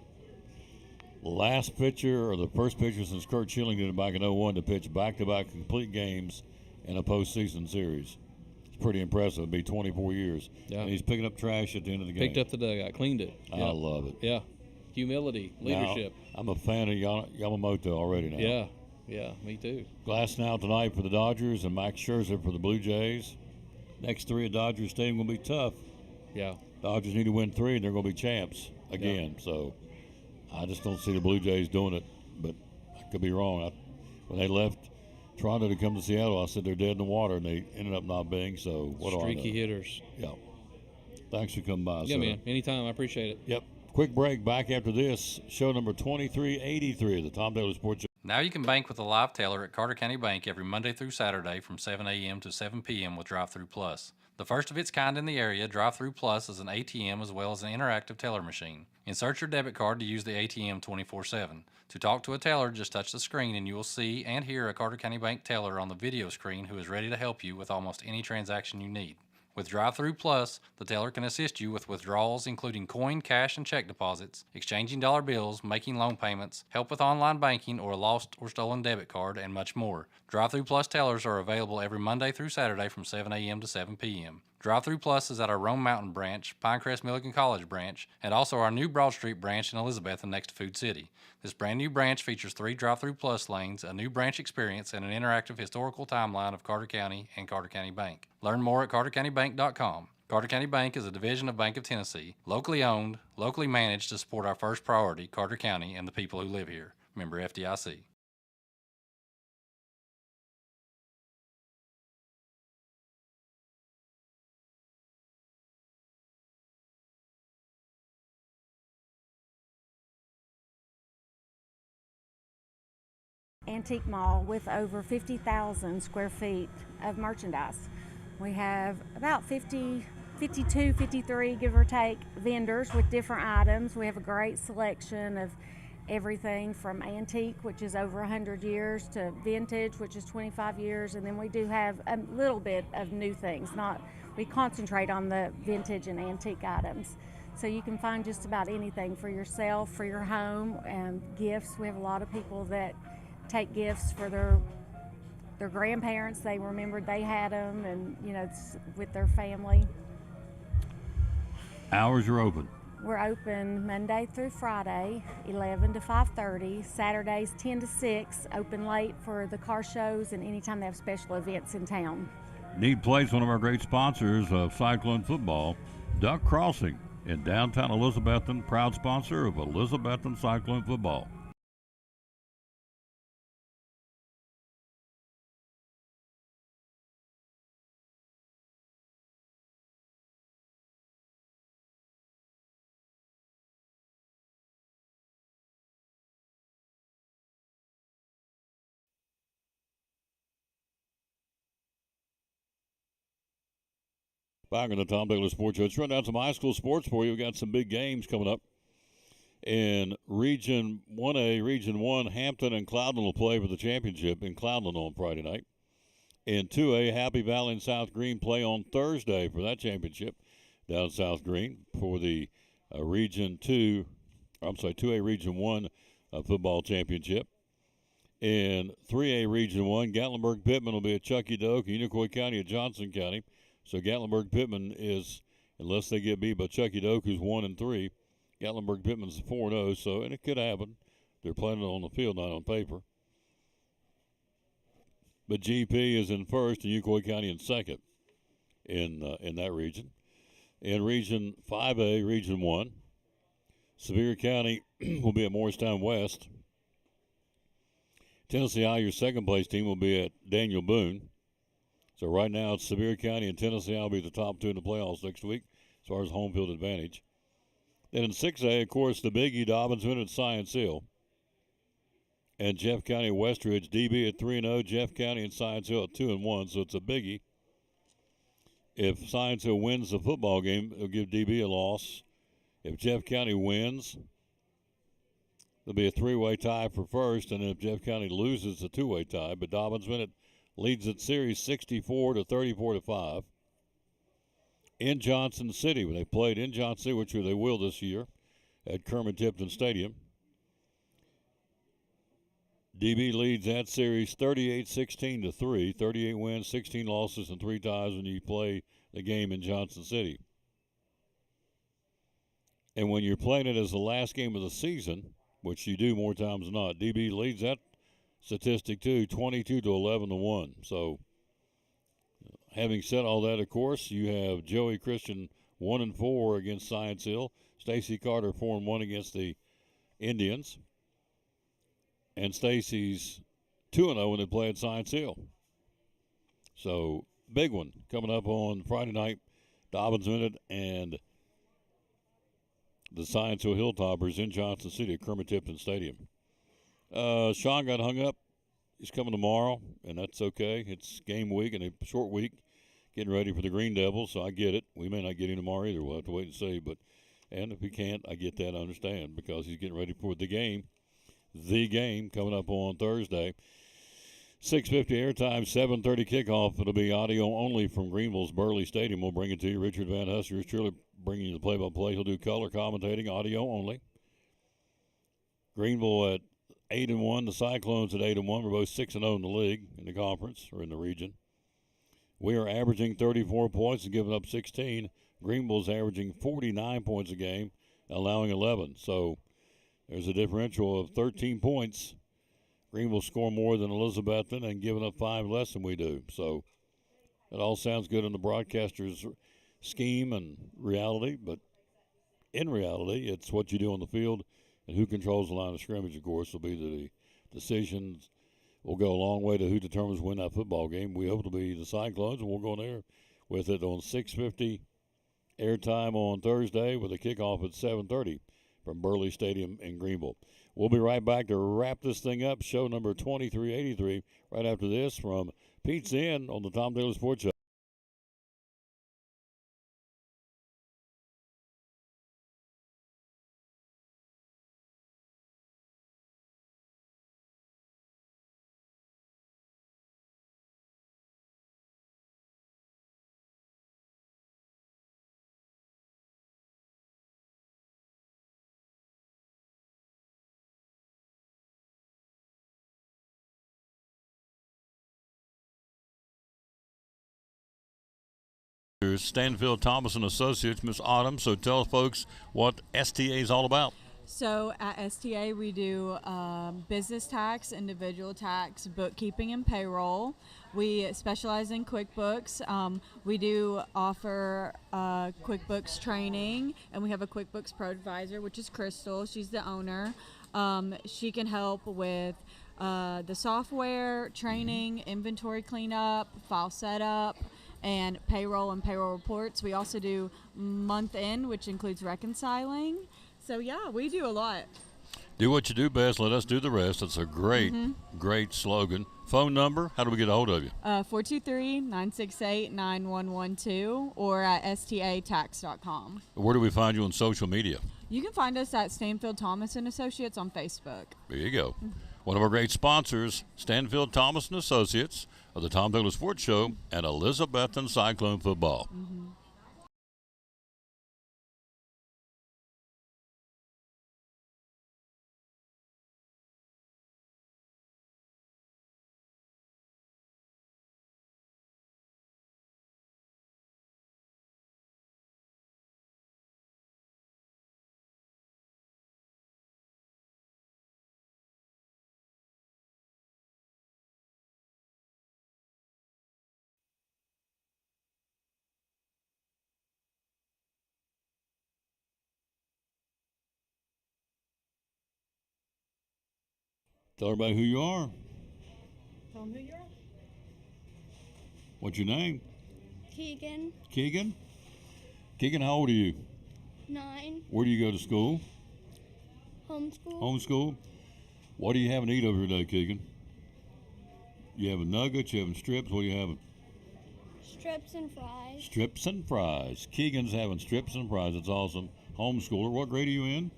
Last pitcher or the first pitcher since Kurt Schilling did it back in 01 to pitch back-to-back complete games in a postseason series. It's pretty impressive. It'd be 24 years. Yeah. And he's picking up trash at the end of the game. Picked up the dugout. Cleaned it. I Yeah. love it. Yeah. Humility. Leadership. Now, I'm a fan of Yamamoto already now. Yeah. Yeah. Me too. Glass now tonight for the Dodgers and Max Scherzer for the Blue Jays. Next three at Dodger Stadium will be tough. Yeah. Dodgers need to win three, and they're going to be champs again. Yeah. So I just don't see the Blue Jays doing it, but I could be wrong. When they left Toronto to come to Seattle, I said they're dead in the water, and they ended up not being. So what do I know? Streaky hitters. Yeah. Thanks for coming by. Yeah, man. Anytime. I appreciate it. Yep. Quick break. Back after this. Show number 2383 of the Tom Taylor Sports Show. Now you can bank with a live teller at Carter County Bank every Monday through Saturday from 7 a.m. to 7 p.m. with Drive-Thru Plus. The first of its kind in the area, Drive-Thru Plus is an ATM as well as an interactive teller machine. Insert your debit card to use the ATM 24/7. To talk to a teller, just touch the screen and you will see and hear a Carter County Bank teller on the video screen who is ready to help you with almost any transaction you need. With Drive-Thru Plus, the teller can assist you with withdrawals including coin, cash, and check deposits, exchanging dollar bills, making loan payments, help with online banking or a lost or stolen debit card, and much more. Drive-Thru Plus tellers are available every Monday through Saturday from 7 a.m. to 7 p.m. Drive-Thru Plus is at our Rome Mountain branch, Pinecrest Milligan College branch, and also our new Broad Street branch in Elizabethton next to Food City. This brand new branch features 3 Drive-Thru Plus lanes, a new branch experience, and an interactive historical timeline of Carter County and Carter County Bank. Learn more at cartercountybank.com. Carter County Bank is a division of Bank of Tennessee, locally owned, locally managed to support our first priority, Carter County, and the people who live here. Member FDIC. Antique mall with over 50,000 square feet of merchandise. We have about 52, 53, give or take, vendors with different items. We have a great selection of everything from antique, which is over 100 years, to vintage, which is 25 years, and then we do have a little bit of new things. We concentrate on the vintage and antique items. So you can find just about anything for yourself, for your home, and gifts. We have a lot of people that take gifts for their grandparents. They remembered they had them, and it's with their family. Hours are open. We're open Monday through Friday, 11 to 5:30. Saturdays 10 to 6. Open late for the car shows and anytime they have special events in town. Need Place, one of our great sponsors of Cyclone football, Duck Crossing in downtown Elizabethton, proud sponsor of Elizabethton Cyclone football. Back on the Tom Taylor Sports Show. Let's run down some high school sports for you. We've got some big games coming up. In Region 1A, Region 1, Hampton and Cloudland will play for the championship in Cloudland on Friday night. In 2A, Happy Valley and South Green play on Thursday for that championship down South Green for the 2A Region 1 football championship. In 3A Region 1, Gatlinburg-Pittman will be at Chucky Doak, Unicoi County at Johnson County. So Gatlinburg-Pittman is, unless they get beat by Chucky Doak, who's 1-3, Gatlinburg-Pittman's 4-0, so, and it could happen. They're playing it on the field, not on paper. but GP is in first and Ucoy County in second in that region. In Region 5A, Region 1, Sevier County will be at Morristown West. Tennessee High, your second-place team, will be at Daniel Boone. So right now it's Sevier County and Tennessee High will be the top two in the playoffs next week as far as home field advantage. Then in 6A, of course, the Biggie, Dobbinsville at Science Hill. And Jeff County, Westridge, DB at 3-0, Jeff County and Science Hill at 2-1, so it's a biggie. If Science Hill wins the football game, it'll give DB a loss. If Jeff County wins, there'll be a three-way tie for first, and if Jeff County loses, it's a two-way tie. But Dobbinsville leads its series 64 to 34 to 5. In Johnson City, when they played in Johnson City, which they will this year at Kermit-Tipton Stadium, DB leads that series 38-16 to 3. 38 wins, 16 losses, and 3 ties when you play the game in Johnson City. And when you're playing it as the last game of the season, which you do more times than not, DB leads that statistic too, 22 to 11 to 1. So, having said all that, of course, you have Joey Christian 1-4 against Science Hill, Stacy Carter 4-1 against the Indians, and Stacy's 2-0 when they play at Science Hill. So, big one coming up on Friday night. Dobbins and the Science Hill Hilltoppers in Johnson City at Kermit-Tipton Stadium. Sean got hung up. He's coming tomorrow, and that's okay. It's game week and a short week, getting ready for the Green Devils, so I get it. We may not get him tomorrow either. We'll have to wait and see. And if we can't, I get that, I understand, because he's getting ready for the game. The game coming up on Thursday. 6:50 airtime, 7:30 kickoff. It'll be audio only from Greenville's Burley Stadium. We'll bring it to you. Richard Van Huster is truly bringing you the play-by-play. He'll do color commentating, audio only. Greenville at 8-1. The Cyclones at 8-1. We're both 6-0 in the league, in the conference, or in the region. We are averaging 34 points and giving up 16. Greenville's averaging 49 points a game, allowing 11. So there's a differential of 13 points. Greenville score more than Elizabethton and giving up 5 less than we do. So it all sounds good in the broadcaster's scheme and reality, but in reality, it's what you do on the field and who controls the line of scrimmage, of course, will be the decisions. Will go a long way to who determines when that football game. We hope it'll be the Cyclones, and we'll go in there with it on 6:50 airtime on Thursday with a kickoff at 7:30 from Burley Stadium in Greenville. We'll be right back to wrap this thing up. Show number 2383 right after this from Pete's Inn on the Tom Taylor Sports Show. Stanfield Thomas and Associates, Miss Autumn. So tell folks what STA is all about. So at STA we do business tax, individual tax, bookkeeping, and payroll. We specialize in QuickBooks. We do offer QuickBooks training, and we have a QuickBooks Pro Advisor, which is Crystal. She's the owner. She can help with the software, training, inventory cleanup, file setup, and payroll reports. We also do month end, which includes reconciling. So yeah, we do a lot. Do what you do best, let us do the rest. It's a great, great slogan. Phone number, how do we get a hold of you? 423-968-9112 or at statax.com. Where do we find you on social media? You can find us at Stanfield Thomas and Associates on Facebook. There you go. One of our great sponsors, Stanfield Thomas and Associates of the Tom Taylor Sports Show and Elizabethton Cyclone Football. Tell everybody who you are. Tell them who you are. What's your name? Keegan, Keegan? Keegan, how old are you? 9, Where do you go to school? homeschool. Homeschool? What do you having to eat over here today, Keegan? You having nuggets? You having strips? What are you having? Strips and fries. Strips and fries. Keegan's having strips and fries. It's awesome. Homeschooler. What grade are you in?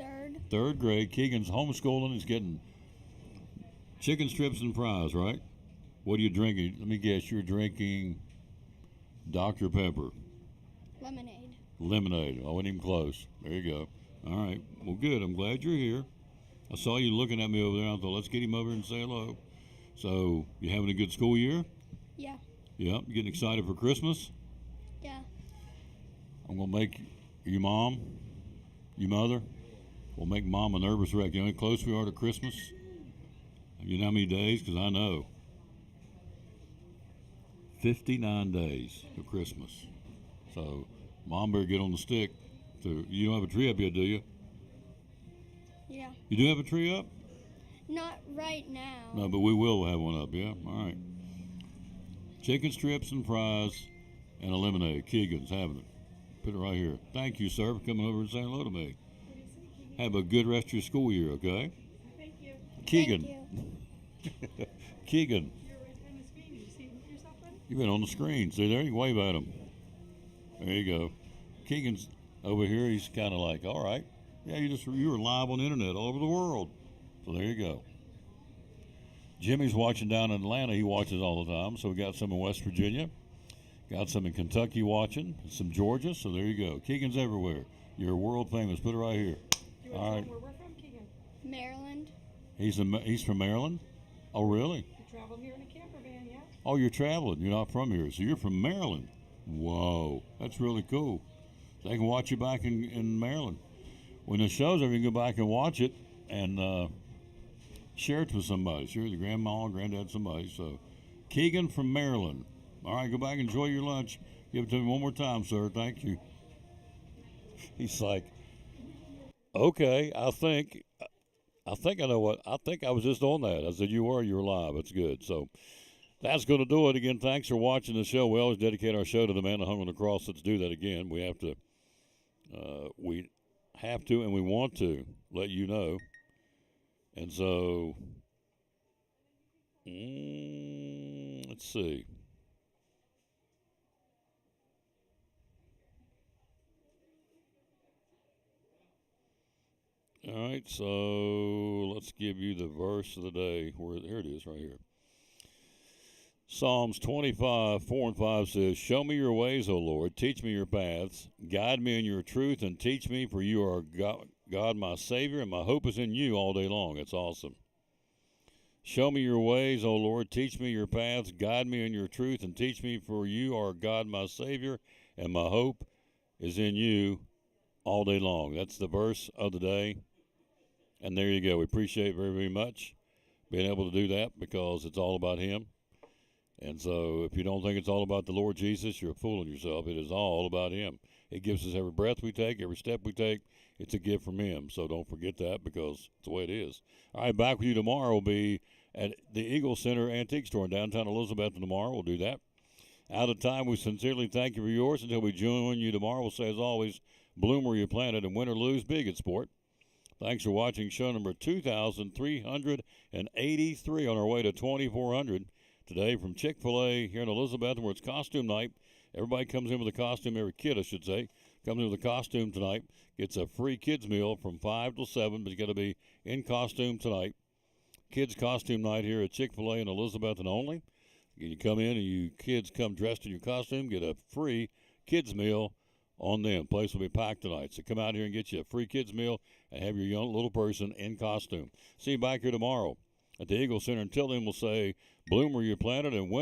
3rd. 3rd grade. Keegan's homeschooling. He's getting chicken strips and fries, right? What are you drinking? Let me guess. You're drinking Dr. Pepper. Lemonade. Lemonade. I wasn't even close. There you go. All right. Well, good. I'm glad you're here. I saw you looking at me over there. I thought, let's get him over and say hello. So, you having a good school year? Yeah. Yeah. You getting excited for Christmas? Yeah. I'm going to make you mom, you mother, we'll make mom a nervous wreck. You know how close we are to Christmas? You know how many days? Because I know. 59 days to Christmas. So, mom better get on the stick. You don't have a tree up yet, do you? Yeah. You do have a tree up? Not right now. No, but we will have one up, yeah? All right. Chicken strips and fries and a lemonade. Keegan's having it. Put it right here. Thank you, sir, for coming over and saying hello to me. Have a good rest of your school year, okay? Thank you. Keegan. Thank you. Keegan. You've been on the screen. See there? You can wave at him. There you go. Keegan's over here. He's kind of like, all right. Yeah, you were live on the internet all over the world. So there you go. Jimmy's watching down in Atlanta. He watches all the time. So we got some in West Virginia. Got some in Kentucky watching. Some Georgia. So there you go. Keegan's everywhere. You're world famous. Put it right here. All right. Where we're from, Keegan? Maryland. He's from Maryland? Oh, really? We travel here in a camper van, yeah. Oh, you're traveling. You're not from here. So you're from Maryland. Whoa. That's really cool. So they can watch you back in Maryland. When the show's over, you can go back and watch it and share it with somebody. Share it with your grandma, granddad, somebody. So, Keegan from Maryland. All right, go back and enjoy your lunch. Give it to me one more time, sir. Thank you. He's like, okay, I think I know what. I think I was just on that. I said, you were live. It's good. So, that's going to do it. Again, thanks for watching the show. We always dedicate our show to the man that hung on the cross. Let's do that again. We have to, and we want to let you know. And so, let's see. All right, so let's give you the verse of the day. Here it is right here. Psalms 25, 4 and 5 says, show me your ways, O Lord. Teach me your paths. Guide me in your truth and teach me, for you are God, my Savior, and my hope is in you all day long. It's awesome. Show me your ways, O Lord. Teach me your paths. Guide me in your truth and teach me, for you are God, my Savior, and my hope is in you all day long. That's the verse of the day. And there you go. We appreciate it very, very much being able to do that because it's all about Him. And so if you don't think it's all about the Lord Jesus, you're fooling yourself. It is all about Him. It gives us every breath we take, every step we take. It's a gift from Him. So don't forget that because it's the way it is. All right, back with you tomorrow will be at the Eagle Center Antique Store in downtown Elizabethton tomorrow. We'll do that. Out of time, we sincerely thank you for yours. Until we join you tomorrow, we'll say as always, bloom where you planted and win or lose big at sport. Thanks for watching show number 2,383 on our way to 2,400. Today from Chick-fil-A here in Elizabethton where it's costume night. Everybody comes in with a costume, every kid I should say, comes in with a costume tonight. Gets a free kids meal from 5 till 7, but you got to be in costume tonight. Kids costume night here at Chick-fil-A in Elizabethton only. You come in and you kids come dressed in your costume, get a free kids meal on them. Place will be packed tonight. So come out here and get you a free kids meal and have your young little person in costume. See you back here tomorrow at the Eagle Center. Until then, we'll say, bloom where you planted and winter.